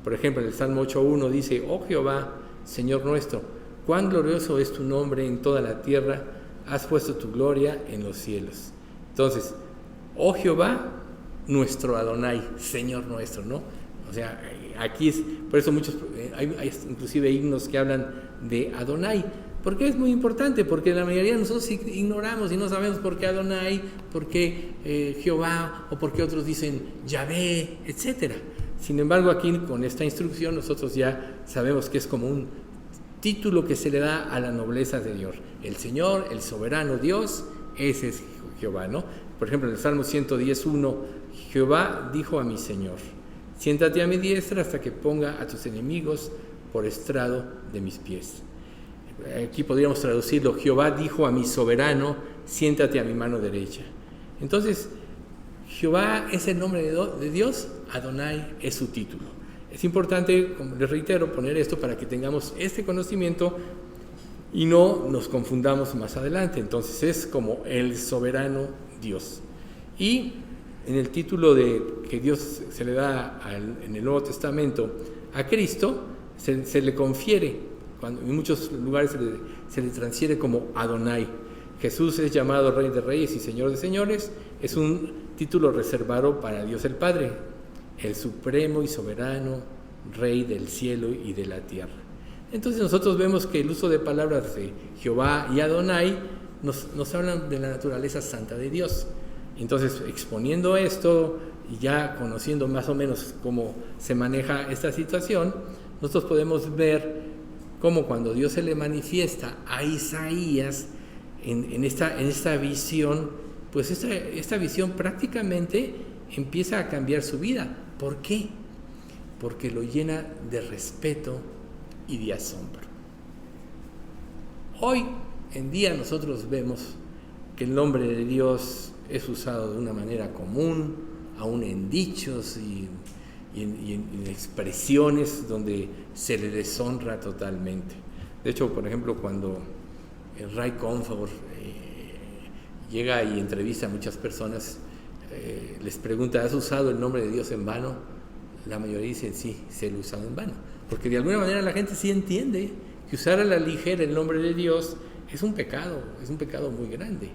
S2: Por ejemplo, en el Salmo 8.1 dice, oh Jehová, Señor nuestro, cuán glorioso es tu nombre en toda la tierra, has puesto tu gloria en los cielos. Entonces, oh Jehová, nuestro Adonai, Señor nuestro, ¿no? O sea, aquí es, por eso hay inclusive himnos que hablan de Adonai, porque es muy importante, porque la mayoría de nosotros ignoramos y no sabemos por qué Adonai, por qué Jehová, o por qué otros dicen Yahvé, etcétera. Sin embargo, aquí con esta instrucción nosotros ya sabemos que es como un título que se le da a la nobleza de Dios. El Señor, el soberano Dios, ese es Jehová, ¿no? Por ejemplo, en el Salmo 110.1, Jehová dijo a mi Señor, siéntate a mi diestra hasta que ponga a tus enemigos por estrado de mis pies. Aquí podríamos traducirlo, Jehová dijo a mi soberano, siéntate a mi mano derecha. Entonces, Jehová es el nombre de Dios, Adonai es su título. Es importante, como les reitero, poner esto para que tengamos este conocimiento y no nos confundamos más adelante. Entonces es como el soberano Dios. Y en el título que Dios se le da en el Nuevo Testamento a Cristo, se le confiere, en muchos lugares se le transfiere como Adonai. Jesús es llamado Rey de Reyes y Señor de Señores, es un título reservado para Dios el Padre, el supremo y soberano Rey del cielo y de la tierra. Entonces nosotros vemos que el uso de palabras de Jehová y Adonai nos hablan de la naturaleza santa de Dios. Entonces, exponiendo esto y ya conociendo más o menos cómo se maneja esta situación, nosotros podemos ver cómo cuando Dios se le manifiesta a Isaías en esta visión, pues esta visión prácticamente empieza a cambiar su vida. ¿Por qué? Porque lo llena de respeto y de asombro. Hoy en día nosotros vemos que el nombre de Dios es usado de una manera común, aún en dichos y en expresiones donde se le deshonra totalmente. De hecho, por ejemplo, cuando el Ray Comfort llega y entrevista a muchas personas, les pregunta, ¿has usado el nombre de Dios en vano? La mayoría dicen, sí, se lo he usado en vano. Porque de alguna manera la gente sí entiende que usar a la ligera el nombre de Dios es un pecado muy grande.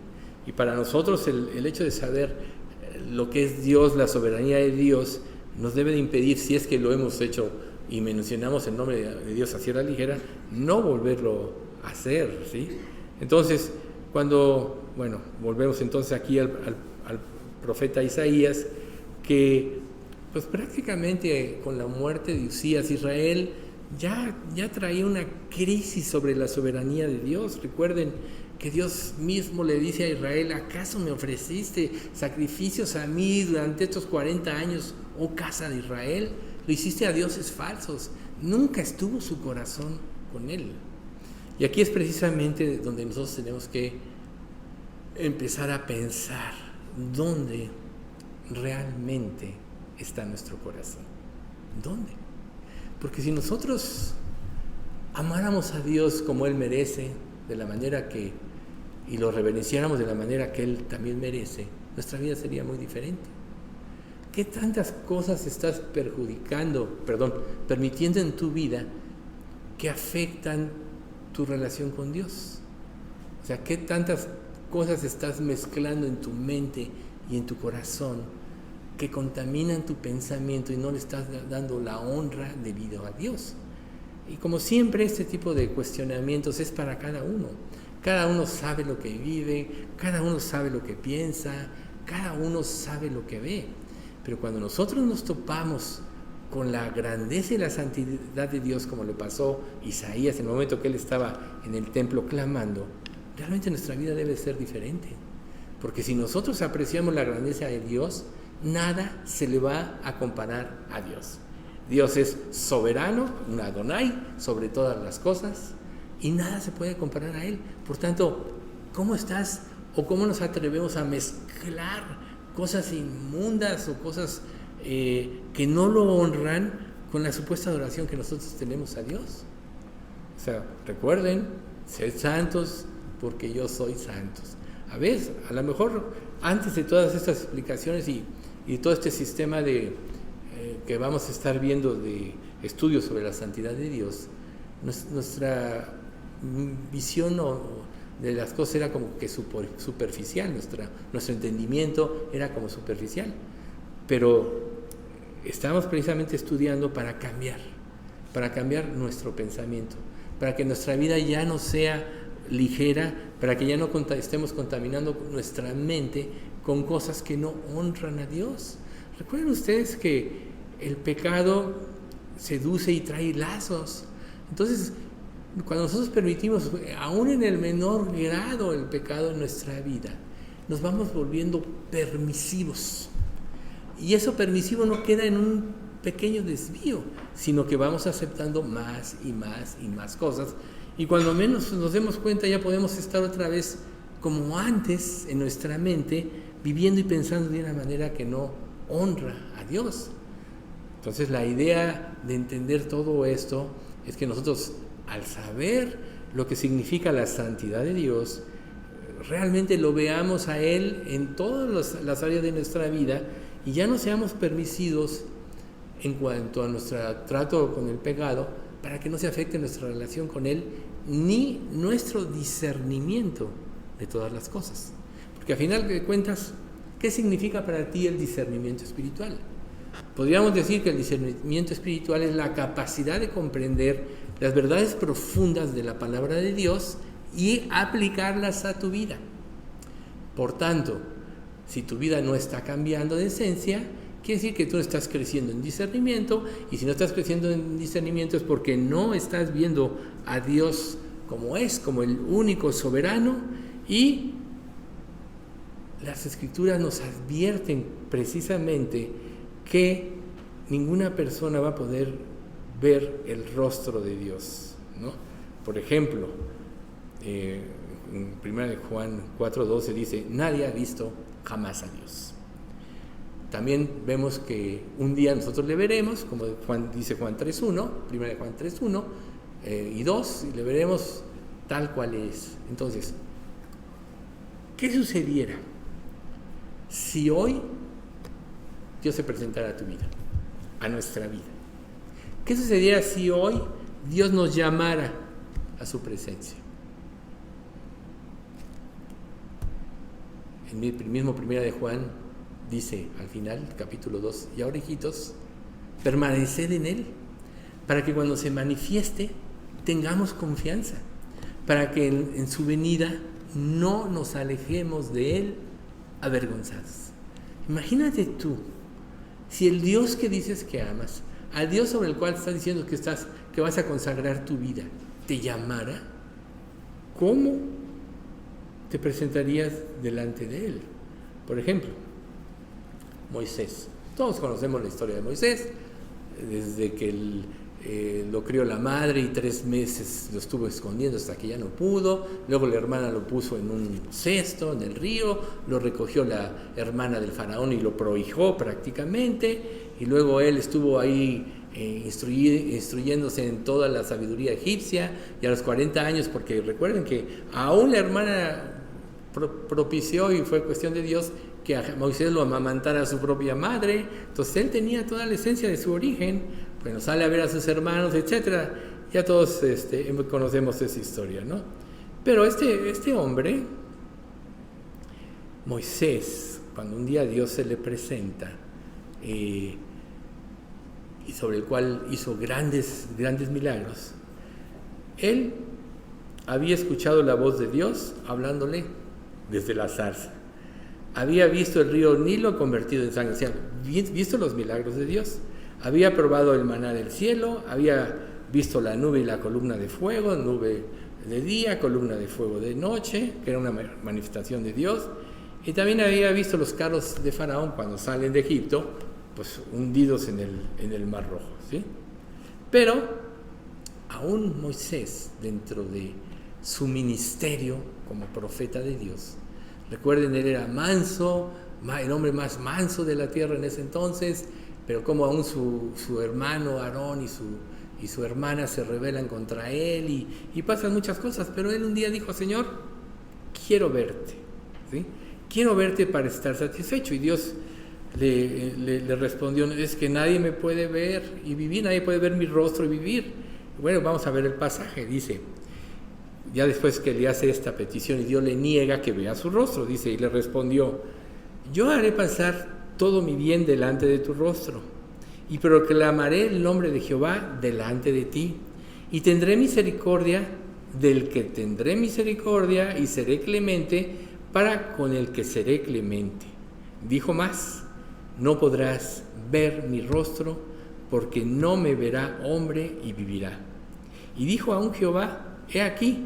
S2: Y para nosotros el hecho de saber lo que es Dios, la soberanía de Dios, nos debe de impedir, si es que lo hemos hecho y mencionamos el nombre de Dios así a la ligera, no volverlo a hacer, ¿sí? Entonces, volvemos entonces aquí al profeta Isaías, que pues prácticamente con la muerte de Usías, Israel ya traía una crisis sobre la soberanía de Dios. Recuerden que Dios mismo le dice a Israel, ¿acaso me ofreciste sacrificios a mí durante estos 40 años, oh casa de Israel? Lo hiciste a dioses falsos, nunca estuvo su corazón con él. Y aquí es precisamente donde nosotros tenemos que empezar a pensar dónde realmente está nuestro corazón. ¿Dónde? Porque si nosotros amáramos a Dios como Él merece, de la manera y lo reverenciáramos de la manera que Él también merece, nuestra vida sería muy diferente. ¿Qué tantas cosas estás permitiendo en tu vida que afectan tu relación con Dios? O sea, ¿qué tantas cosas estás mezclando en tu mente y en tu corazón que contaminan tu pensamiento y no le estás dando la honra debida a Dios? Y como siempre, este tipo de cuestionamientos es para cada uno. Cada uno sabe lo que vive, cada uno sabe lo que piensa, cada uno sabe lo que ve. Pero cuando nosotros nos topamos con la grandeza y la santidad de Dios, como le pasó a Isaías en el momento que él estaba en el templo clamando, realmente nuestra vida debe ser diferente. Porque si nosotros apreciamos la grandeza de Dios, nada se le va a comparar a Dios. Dios es soberano, un Adonai, sobre todas las cosas, y nada se puede comparar a Él. Por tanto, ¿cómo estás o cómo nos atrevemos a mezclar cosas inmundas o cosas que no lo honran con la supuesta adoración que nosotros tenemos a Dios? O sea, recuerden, sed santos porque yo soy santos. A lo mejor antes de todas estas explicaciones y todo este sistema que vamos a estar viendo de estudios sobre la santidad de Dios, nuestra visión de las cosas era como que superficial, nuestro entendimiento era como superficial, pero estamos precisamente estudiando para cambiar nuestro pensamiento, para que nuestra vida ya no sea ligera, para que ya no estemos contaminando nuestra mente con cosas que no honran a Dios. Recuerden ustedes que el pecado seduce y trae lazos. Entonces, cuando nosotros permitimos, aún en el menor grado, el pecado en nuestra vida, nos vamos volviendo permisivos. Y eso permisivo no queda en un pequeño desvío, sino que vamos aceptando más y más y más cosas. Y cuando menos nos demos cuenta, ya podemos estar otra vez como antes en nuestra mente, viviendo y pensando de una manera que no honra a Dios. Entonces, la idea de entender todo esto es que nosotros, al saber lo que significa la santidad de Dios, realmente lo veamos a Él en todas las áreas de nuestra vida y ya no seamos permisivos en cuanto a nuestro trato con el pecado, para que no se afecte nuestra relación con Él ni nuestro discernimiento de todas las cosas. Porque al final de cuentas, ¿qué significa para ti el discernimiento espiritual? Podríamos decir que el discernimiento espiritual es la capacidad de comprender las verdades profundas de la palabra de Dios y aplicarlas a tu vida. Por tanto, si tu vida no está cambiando de esencia, quiere decir que tú no estás creciendo en discernimiento, y si no estás creciendo en discernimiento es porque no estás viendo a Dios como es, como el único soberano, y las Escrituras nos advierten precisamente que ninguna persona va a poder ver el rostro de Dios, ¿no? Por ejemplo, en 1 Juan 4:12 dice, nadie ha visto jamás a Dios. También vemos que un día nosotros le veremos, como dice Juan 3:1, 1 Juan 3:1 y 2, y le veremos tal cual es. Entonces, ¿qué sucediera si hoy Dios se presentara a tu vida, a nuestra vida? ¿Qué sucediera si hoy Dios nos llamara a su presencia? En el mismo 1 de Juan dice al final, capítulo 2, y ahora, hijitos, permaneced en Él, para que cuando se manifieste tengamos confianza, para que en su venida no nos alejemos de Él avergonzados. Imagínate tú, si el Dios que dices que amas, al Dios sobre el cual estás diciendo que vas a consagrar tu vida, te llamara, ¿cómo te presentarías delante de Él? Por ejemplo, Moisés. Todos conocemos la historia de Moisés, desde que lo crió la madre y 3 meses lo estuvo escondiendo hasta que ya no pudo. Luego la hermana lo puso en un cesto en el río, lo recogió la hermana del faraón y lo prohijó prácticamente, y luego él estuvo ahí instruyéndose en toda la sabiduría egipcia, y a los 40 años, porque recuerden que aún la hermana propició, y fue cuestión de Dios, que a Moisés lo amamantara a su propia madre. Entonces él tenía toda la esencia de su origen. Bueno, sale a ver a sus hermanos, etcétera. Ya todos conocemos esa historia, ¿no? Pero este hombre, Moisés, cuando un día Dios se le presenta, y sobre el cual hizo grandes milagros, él había escuchado la voz de Dios hablándole desde la zarza. Había visto el río Nilo convertido en sangre, o sea, visto los milagros de Dios. Había probado el maná del cielo, había visto la nube y la columna de fuego, nube de día, columna de fuego de noche, que era una manifestación de Dios. Y también había visto los carros de Faraón cuando salen de Egipto, pues hundidos en el Mar Rojo, ¿sí? Pero aún Moisés, dentro de su ministerio como profeta de Dios, recuerden, él era manso, el hombre más manso de la tierra en ese entonces, pero como aún su hermano Aarón y su hermana se rebelan contra él y pasan muchas cosas, pero él un día dijo: Señor, quiero verte, ¿sí? Quiero verte para estar satisfecho. Y Dios le respondió: es que nadie me puede ver y vivir, nadie puede ver mi rostro y vivir. Bueno, vamos a ver el pasaje. Dice, ya después que le hace esta petición y Dios le niega que vea su rostro, dice, y le respondió: yo haré pasar todo mi bien delante de tu rostro, y proclamaré el nombre de Jehová delante de ti, y tendré misericordia del que tendré misericordia, y seré clemente para con el que seré clemente. Dijo más: no podrás ver mi rostro, porque no me verá hombre y vivirá. Y dijo aún Jehová: he aquí,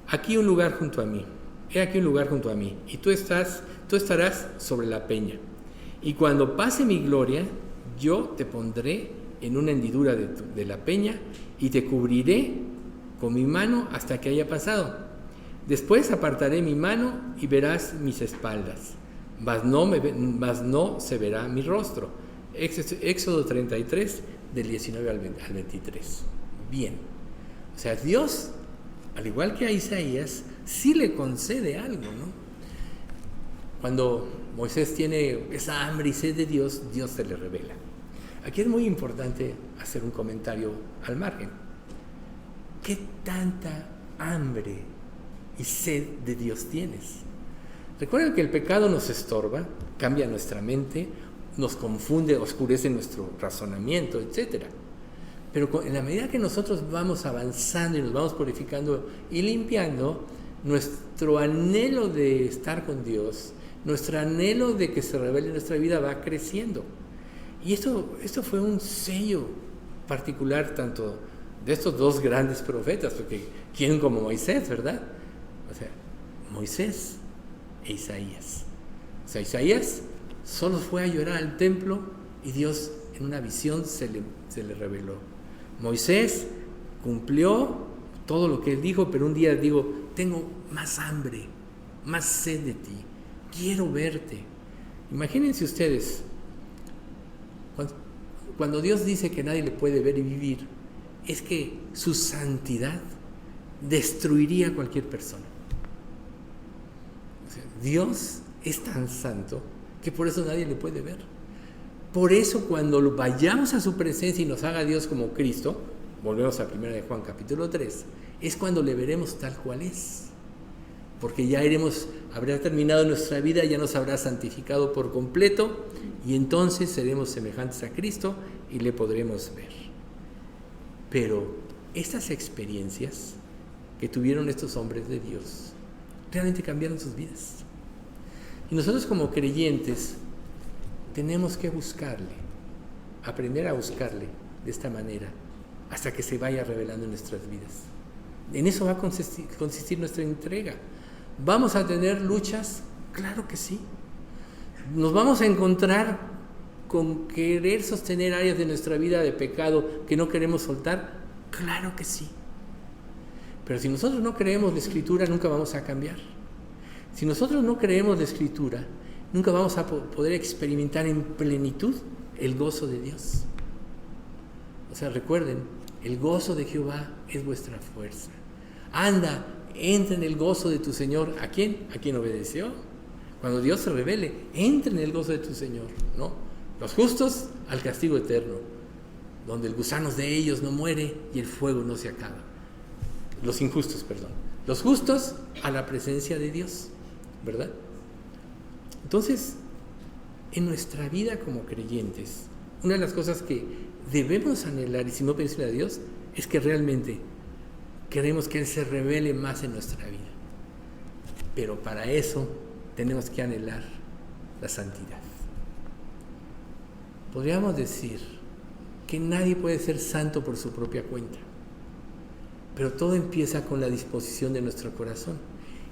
S2: aquí un lugar junto a mí, he aquí un lugar junto a mí, y tú estarás sobre la peña. Y cuando pase mi gloria, yo te pondré en una hendidura de la peña, y te cubriré con mi mano hasta que haya pasado. Después apartaré mi mano y verás mis espaldas, mas no se verá mi rostro. Éxodo 33, del 19 al 23. Bien, o sea, Dios, al igual que a Isaías, sí le concede algo, ¿no? Cuando Moisés tiene esa hambre y sed de Dios, Dios se le revela. Aquí es muy importante hacer un comentario al margen. ¿Qué tanta hambre y sed de Dios tienes? Recuerden que el pecado nos estorba, cambia nuestra mente, nos confunde, oscurece nuestro razonamiento, etc. Pero en la medida que nosotros vamos avanzando y nos vamos purificando y limpiando, nuestro anhelo de estar con Dios, nuestro anhelo de que se revele en nuestra vida va creciendo. Y esto fue un sello particular tanto de estos dos grandes profetas, porque ¿quién como Moisés, verdad? O sea, Moisés e Isaías. O sea, Isaías solo fue a llorar al templo y Dios en una visión se le reveló. Moisés cumplió todo lo que él dijo, pero un día digo: tengo más hambre, más sed de ti, quiero verte. Imagínense ustedes, cuando Dios dice que nadie le puede ver y vivir, es que su santidad destruiría a cualquier persona. O sea, Dios es tan santo que por eso nadie le puede ver. Por eso cuando vayamos a su presencia y nos haga Dios como Cristo, volvemos a 1 de Juan capítulo 3, es cuando le veremos tal cual es. Porque ya habrá terminado nuestra vida, ya nos habrá santificado por completo, y entonces seremos semejantes a Cristo y le podremos ver. Pero estas experiencias que tuvieron estos hombres de Dios realmente cambiaron sus vidas. Y nosotros como creyentes tenemos que buscarle, aprender a buscarle de esta manera, hasta que se vaya revelando en nuestras vidas. En eso va a consistir nuestra entrega. ¿Vamos a tener luchas? Claro que sí. ¿Nos vamos a encontrar con querer sostener áreas de nuestra vida de pecado que no queremos soltar? Claro que sí. Pero si nosotros no creemos la Escritura, nunca vamos a cambiar. Si nosotros no creemos la Escritura, nunca vamos a poder experimentar en plenitud el gozo de Dios. O sea, recuerden, el gozo de Jehová es vuestra fuerza. Anda, entra en el gozo de tu Señor. ¿A quién? A quien obedeció. Cuando Dios se revele, entra en el gozo de tu Señor, ¿no? Los justos al castigo eterno, donde el gusano de ellos no muere y el fuego no se acaba. Los injustos, perdón. Los justos a la presencia de Dios, ¿verdad? Entonces, en nuestra vida como creyentes, una de las cosas que debemos anhelar, y si no pedirle a Dios, es que realmente queremos que Él se revele más en nuestra vida. Pero para eso tenemos que anhelar la santidad. Podríamos decir que nadie puede ser santo por su propia cuenta, pero todo empieza con la disposición de nuestro corazón.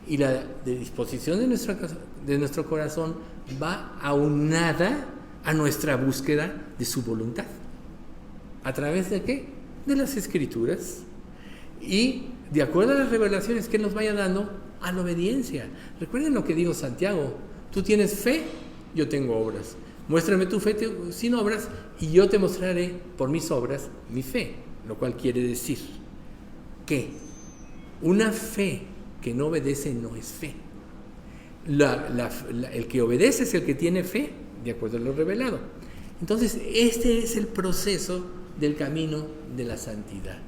S2: Y la disposición de nuestro corazón va aunada a nuestra búsqueda de su voluntad. ¿A través de qué? De las Escrituras. Y de acuerdo a las revelaciones que Él nos vaya dando, a la obediencia. Recuerden lo que dijo Santiago: tú tienes fe, yo tengo obras. Muéstrame tu fe sin obras y yo te mostraré por mis obras mi fe. Lo cual quiere decir que una fe que no obedece no es fe. El que obedece es el que tiene fe, de acuerdo a lo revelado. Entonces, este es el proceso del camino de la santidad.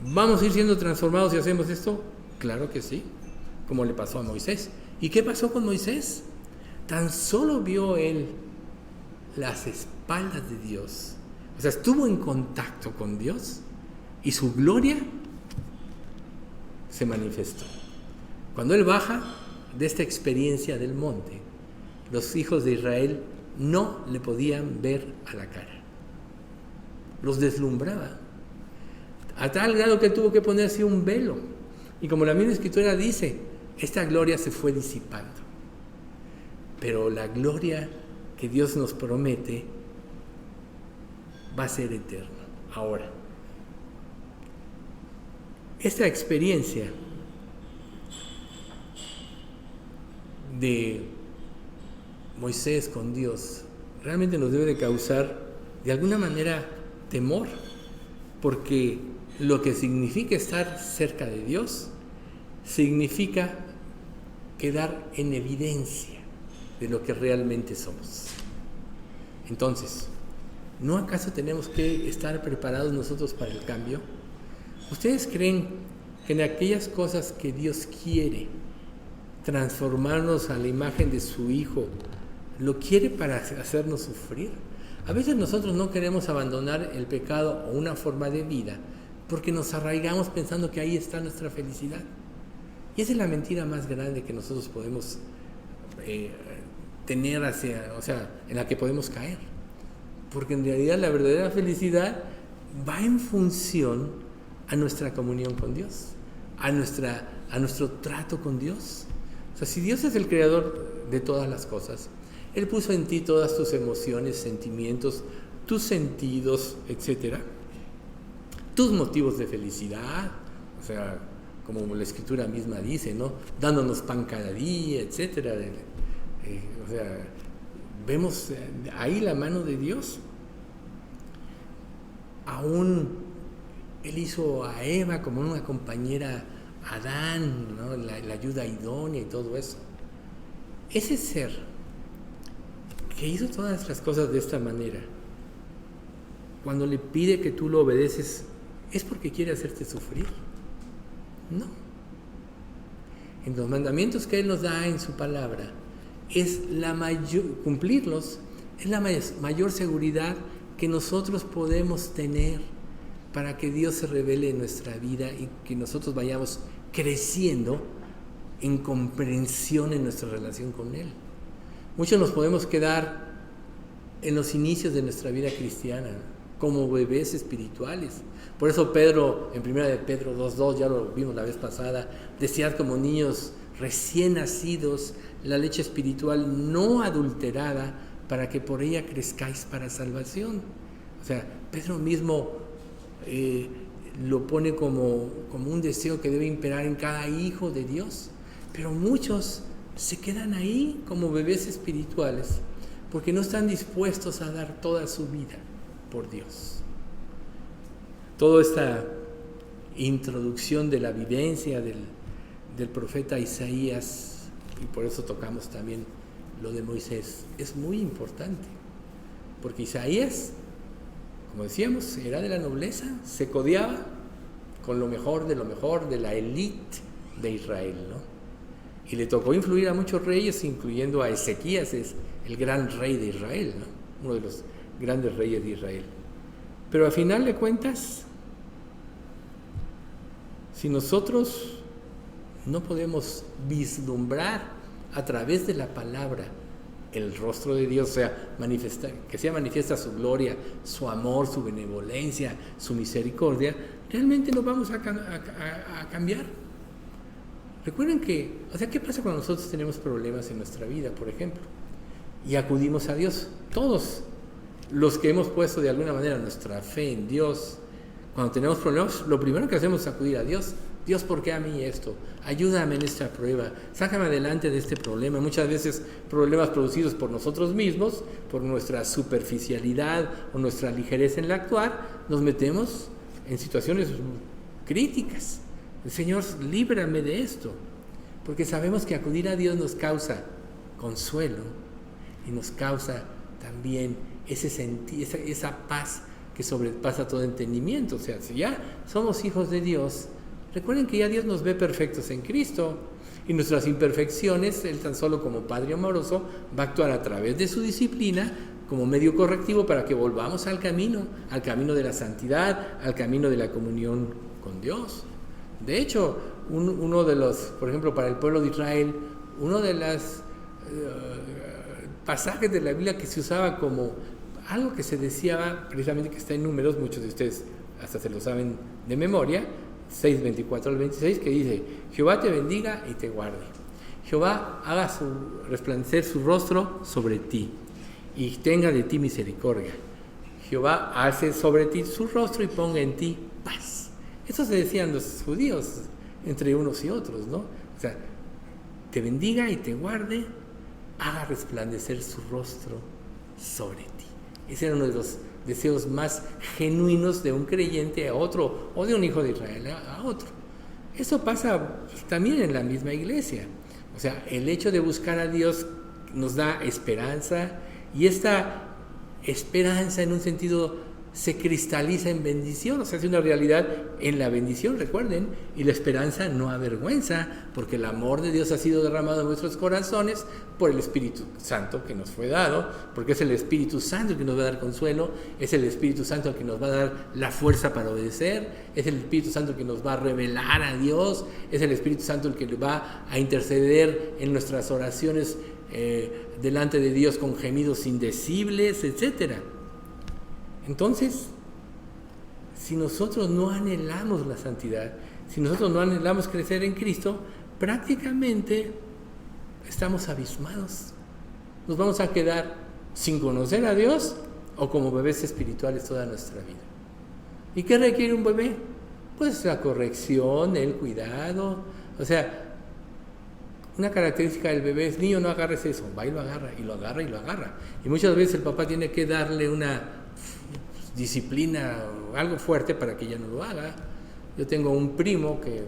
S2: ¿Vamos a ir siendo transformados si hacemos esto? Claro que sí, como le pasó a Moisés. ¿Y qué pasó con Moisés? Tan solo vio él las espaldas de Dios, o sea, estuvo en contacto con Dios y su gloria se manifestó. Cuando él baja de esta experiencia del monte, los hijos de Israel no le podían ver a la cara, los deslumbraba a tal grado que tuvo que ponerse un velo, y como la misma Escritura dice, esta gloria se fue disipando. Pero la gloria que Dios nos promete va a ser eterna. Ahora, esta experiencia de Moisés con Dios realmente nos debe de causar de alguna manera temor, porque lo que significa estar cerca de Dios significa quedar en evidencia de lo que realmente somos. Entonces, ¿no acaso tenemos que estar preparados nosotros para el cambio? ¿Ustedes creen que en aquellas cosas que Dios quiere transformarnos a la imagen de su Hijo, lo quiere para hacernos sufrir? A veces nosotros no queremos abandonar el pecado o una forma de vida porque nos arraigamos pensando que ahí está nuestra felicidad. Y esa es la mentira más grande que nosotros podemos tener en la que podemos caer. Porque en realidad la verdadera felicidad va en función a nuestra comunión con Dios, a nuestro trato con Dios. O sea, si Dios es el creador de todas las cosas, Él puso en ti todas tus emociones, sentimientos, tus sentidos, etcétera, tus motivos de felicidad, o sea, como la Escritura misma dice, ¿no? Dándonos pan cada día, etcétera. O sea, vemos ahí la mano de Dios. Aún Él hizo a Eva como una compañera a Adán, ¿no? La ayuda idónea y todo eso. Ese ser que hizo todas las cosas de esta manera, cuando le pide que tú lo obedeces, ¿es porque quiere hacerte sufrir? No. En los mandamientos que Él nos da en su palabra, cumplirlos es la mayor seguridad que nosotros podemos tener para que Dios se revele en nuestra vida y que nosotros vayamos creciendo en comprensión en nuestra relación con Él. Muchos nos podemos quedar en los inicios de nuestra vida cristiana como bebés espirituales. Por eso Pedro, en 1 de Pedro 2:2, ya lo vimos la vez pasada, desead como niños recién nacidos la leche espiritual no adulterada, para que por ella crezcáis para salvación. O sea, Pedro mismo lo pone como un deseo que debe imperar en cada hijo de Dios. Pero muchos se quedan ahí como bebés espirituales porque no están dispuestos a dar toda su vida por Dios. toda esta introducción de la vivencia del profeta Isaías, y por eso tocamos también lo de Moisés, es muy importante, porque Isaías, como decíamos, era de la nobleza, se codeaba con lo mejor de la élite de Israel, ¿no? Y le tocó influir a muchos reyes, incluyendo a Ezequías, es el gran rey de Israel, ¿no? Uno de los grandes reyes de Israel. Pero al final de cuentas, si nosotros no podemos vislumbrar a través de la palabra el rostro de Dios, o sea, que sea manifiesta su gloria, su amor, su benevolencia, su misericordia, realmente no vamos a cambiar. Recuerden que, o sea, ¿qué pasa cuando nosotros tenemos problemas en nuestra vida, por ejemplo? Y acudimos a Dios. Todos los que hemos puesto de alguna manera nuestra fe en Dios, cuando tenemos problemas, lo primero que hacemos es acudir a Dios. Dios, ¿por qué a mí esto? Ayúdame en esta prueba, sácame adelante de este problema. Muchas veces problemas producidos por nosotros mismos, por nuestra superficialidad o nuestra ligereza en el actuar, nos metemos en situaciones críticas. Señor, líbrame de esto, porque sabemos que acudir a Dios nos causa consuelo y nos causa también esa paz que sobrepasa todo entendimiento. O sea, si ya somos hijos de Dios, recuerden que ya Dios nos ve perfectos en Cristo, y nuestras imperfecciones, Él tan solo como Padre amoroso va a actuar a través de su disciplina como medio correctivo para que volvamos al camino de la santidad, al camino de la comunión con Dios. De hecho, uno de los, por ejemplo, para el pueblo de Israel, uno de los pasajes de la Biblia que se usaba como algo que se decía, precisamente que está en Números, muchos de ustedes hasta se lo saben de memoria, 6:24 al 26, que dice: Jehová te bendiga y te guarde. Jehová haga resplandecer su rostro sobre ti y tenga de ti misericordia. Jehová hace sobre ti su rostro y ponga en ti paz. Eso se decían los judíos entre unos y otros, ¿no? O sea, te bendiga y te guarde, haga resplandecer su rostro sobre ti. Ese era uno de los deseos más genuinos de un creyente a otro, o de un hijo de Israel a otro. Eso pasa también en la misma iglesia. O sea, el hecho de buscar a Dios nos da esperanza, y esta esperanza en un sentido se cristaliza en bendición, o sea, es una realidad en la bendición, recuerden, y la esperanza no avergüenza, porque el amor de Dios ha sido derramado en nuestros corazones por el Espíritu Santo que nos fue dado, porque es el Espíritu Santo el que nos va a dar consuelo, es el Espíritu Santo el que nos va a dar la fuerza para obedecer, es el Espíritu Santo el que nos va a revelar a Dios, es el Espíritu Santo el que va a interceder en nuestras oraciones delante de Dios con gemidos indecibles, etcétera. Entonces, si nosotros no anhelamos la santidad, si nosotros no anhelamos crecer en Cristo, prácticamente estamos abismados. Nos vamos a quedar sin conocer a Dios o como bebés espirituales toda nuestra vida. ¿Y qué requiere un bebé? Pues la corrección, el cuidado. O sea, una característica del bebé es: niño, no agarres eso, va y lo agarra, y lo agarra, y lo agarra. Y muchas veces el papá tiene que darle una disciplina o algo fuerte para que ella no lo haga. Yo tengo un primo que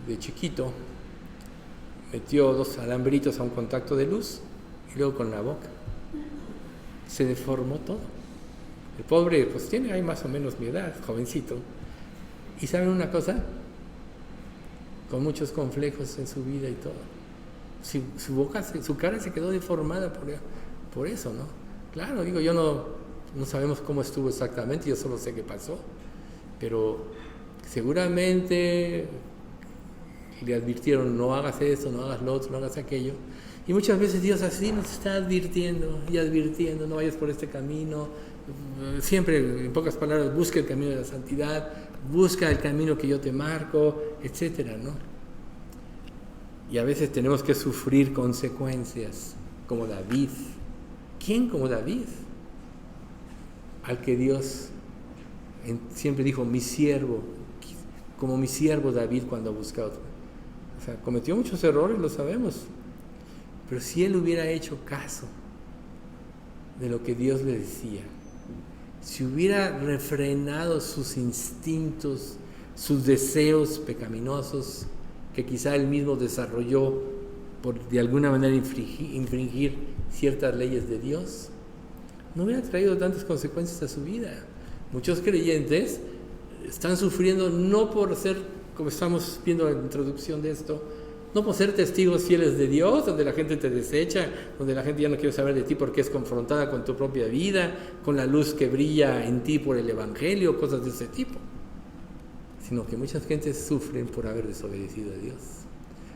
S2: de chiquito metió 2 alambritos a un contacto de luz y luego con la boca se deformó todo. El pobre pues tiene ahí más o menos mi edad, jovencito, y ¿saben una cosa? Con muchos complejos en su vida y todo. Su boca, su cara se quedó deformada por eso, ¿no? Claro, digo, yo no sabemos cómo estuvo exactamente, yo solo sé qué pasó, pero seguramente le advirtieron: no hagas esto, no hagas lo otro, no hagas aquello. Y muchas veces Dios así nos está advirtiendo y advirtiendo: no vayas por este camino. Siempre, en pocas palabras, busca el camino de la santidad, busca el camino que yo te marco, etcétera, ¿no? Y a veces tenemos que sufrir consecuencias, como David. ¿Quién como David? Al que Dios siempre dijo: mi siervo, como mi siervo David cuando buscaba. O sea, cometió muchos errores, lo sabemos, pero si él hubiera hecho caso de lo que Dios le decía, si hubiera refrenado sus instintos, sus deseos pecaminosos, que quizá él mismo desarrolló por de alguna manera infringir ciertas leyes de Dios, no hubiera traído tantas consecuencias a su vida. Muchos creyentes están sufriendo no por ser, como estamos viendo en la introducción de esto, no por ser testigos fieles de Dios, donde la gente te desecha, donde la gente ya no quiere saber de ti porque es confrontada con tu propia vida, con la luz que brilla en ti por el Evangelio, cosas de ese tipo, sino que muchas gentes sufren por haber desobedecido a Dios.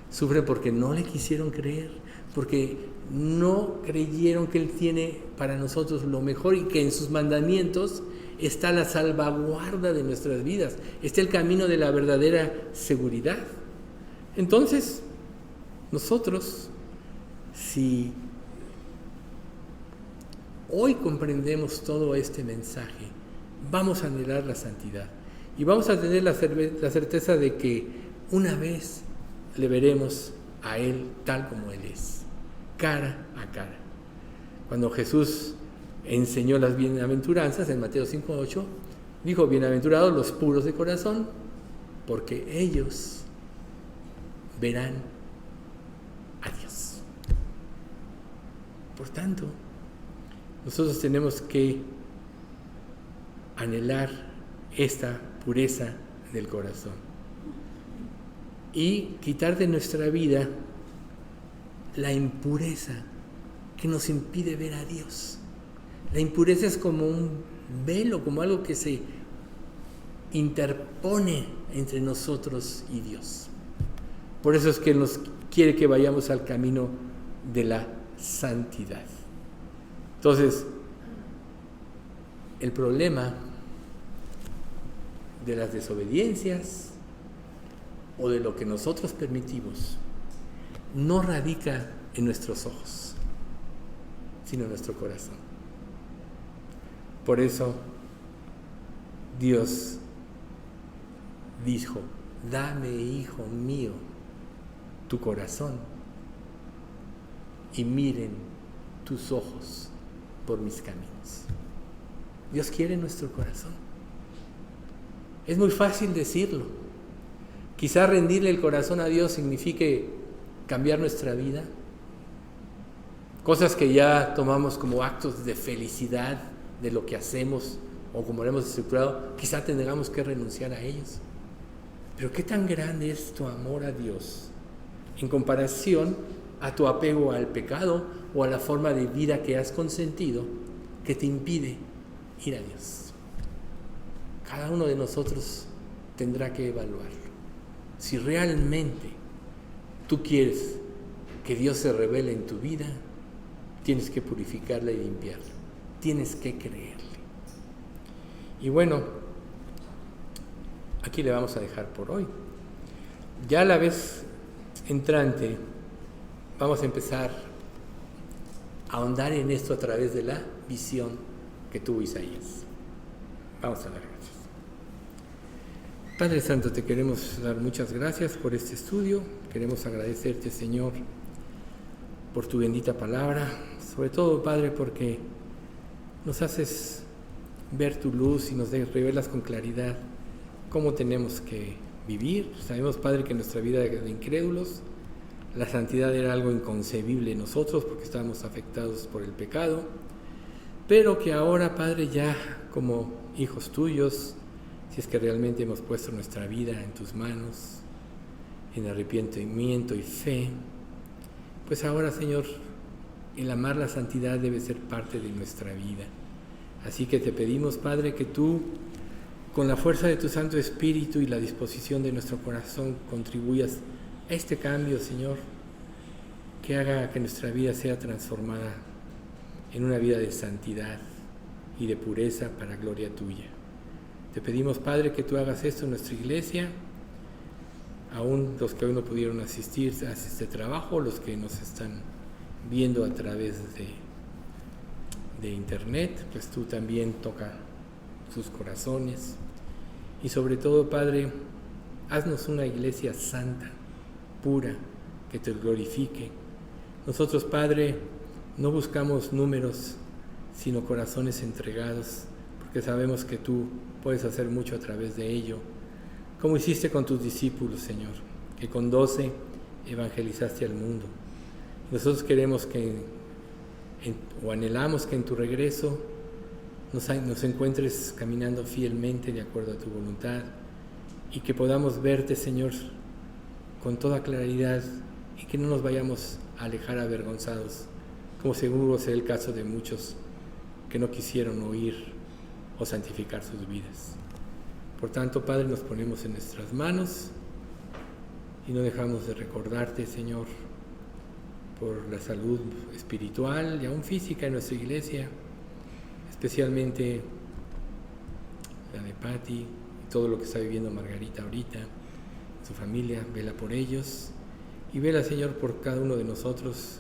S2: Sufren porque no le quisieron creer, porque no creyeron que Él tiene para nosotros lo mejor y que en sus mandamientos está la salvaguarda de nuestras vidas, está el camino de la verdadera seguridad. Entonces, nosotros, si hoy comprendemos todo este mensaje, vamos a anhelar la santidad y vamos a tener la certeza de que una vez le veremos a Él tal como Él es, cara a cara. Cuando Jesús enseñó las bienaventuranzas en Mateo 5:8, dijo: bienaventurados los puros de corazón, porque ellos verán a Dios. Por tanto, nosotros tenemos que anhelar esta pureza del corazón y quitar de nuestra vida la impureza que nos impide ver a Dios. La impureza es como un velo, como algo que se interpone entre nosotros y Dios. Por eso es que nos quiere que vayamos al camino de la santidad. Entonces, el problema de las desobediencias o de lo que nosotros permitimos no radica en nuestros ojos, sino en nuestro corazón. Por eso Dios dijo: dame, hijo mío, tu corazón y miren tus ojos por mis caminos. Dios quiere nuestro corazón. Es muy fácil decirlo. Quizá rendirle el corazón a Dios signifique cambiar nuestra vida. Cosas que ya tomamos como actos de felicidad de lo que hacemos o como lo hemos estructurado, quizá tengamos que renunciar a ellos. Pero qué tan grande es tu amor a Dios en comparación a tu apego al pecado o a la forma de vida que has consentido que te impide ir a Dios. Cada uno de nosotros tendrá que evaluarlo. Si realmente tú quieres que Dios se revele en tu vida, tienes que purificarla y limpiarla. Tienes que creerle. Y bueno, aquí le vamos a dejar por hoy. Ya a la vez entrante vamos a empezar a ahondar en esto a través de la visión que tuvo Isaías. Vamos a dar gracias. Padre Santo, te queremos dar muchas gracias por este estudio. Queremos agradecerte, Señor, por tu bendita palabra. Sobre todo, Padre, porque nos haces ver tu luz y nos revelas con claridad cómo tenemos que vivir. Sabemos, Padre, que en nuestra vida de incrédulos la santidad era algo inconcebible en nosotros porque estábamos afectados por el pecado, pero que ahora, Padre, ya como hijos tuyos, si es que realmente hemos puesto nuestra vida en tus manos, en arrepentimiento y fe, pues ahora, Señor, el amar la santidad debe ser parte de nuestra vida. Así que te pedimos, Padre, que tú, con la fuerza de tu Santo Espíritu y la disposición de nuestro corazón, contribuyas a este cambio, Señor, que haga que nuestra vida sea transformada en una vida de santidad y de pureza para gloria tuya. Te pedimos, Padre, que tú hagas esto en nuestra iglesia, aún los que hoy no pudieron asistir a este trabajo, los que nos están viendo a través de internet, pues tú también toca sus corazones. Y sobre todo, Padre, haznos una iglesia santa, pura, que te glorifique. Nosotros, Padre, no buscamos números, sino corazones entregados, porque sabemos que tú puedes hacer mucho a través de ello, como hiciste con tus discípulos, Señor, que con 12 evangelizaste al mundo. Nosotros queremos o anhelamos que en tu regreso nos encuentres caminando fielmente de acuerdo a tu voluntad y que podamos verte, Señor, con toda claridad y que no nos vayamos a alejar avergonzados, como seguro será el caso de muchos que no quisieron oír o santificar sus vidas. Por tanto, Padre, nos ponemos en nuestras manos y no dejamos de recordarte, Señor, por la salud espiritual y aún física en nuestra iglesia, especialmente la de Patti y todo lo que está viviendo Margarita ahorita, su familia. Vela por ellos y vela, Señor, por cada uno de nosotros,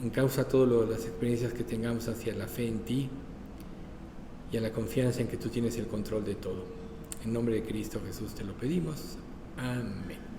S2: en causa de todas las experiencias que tengamos hacia la fe en ti y a la confianza en que tú tienes el control de todo. En nombre de Cristo Jesús te lo pedimos. Amén.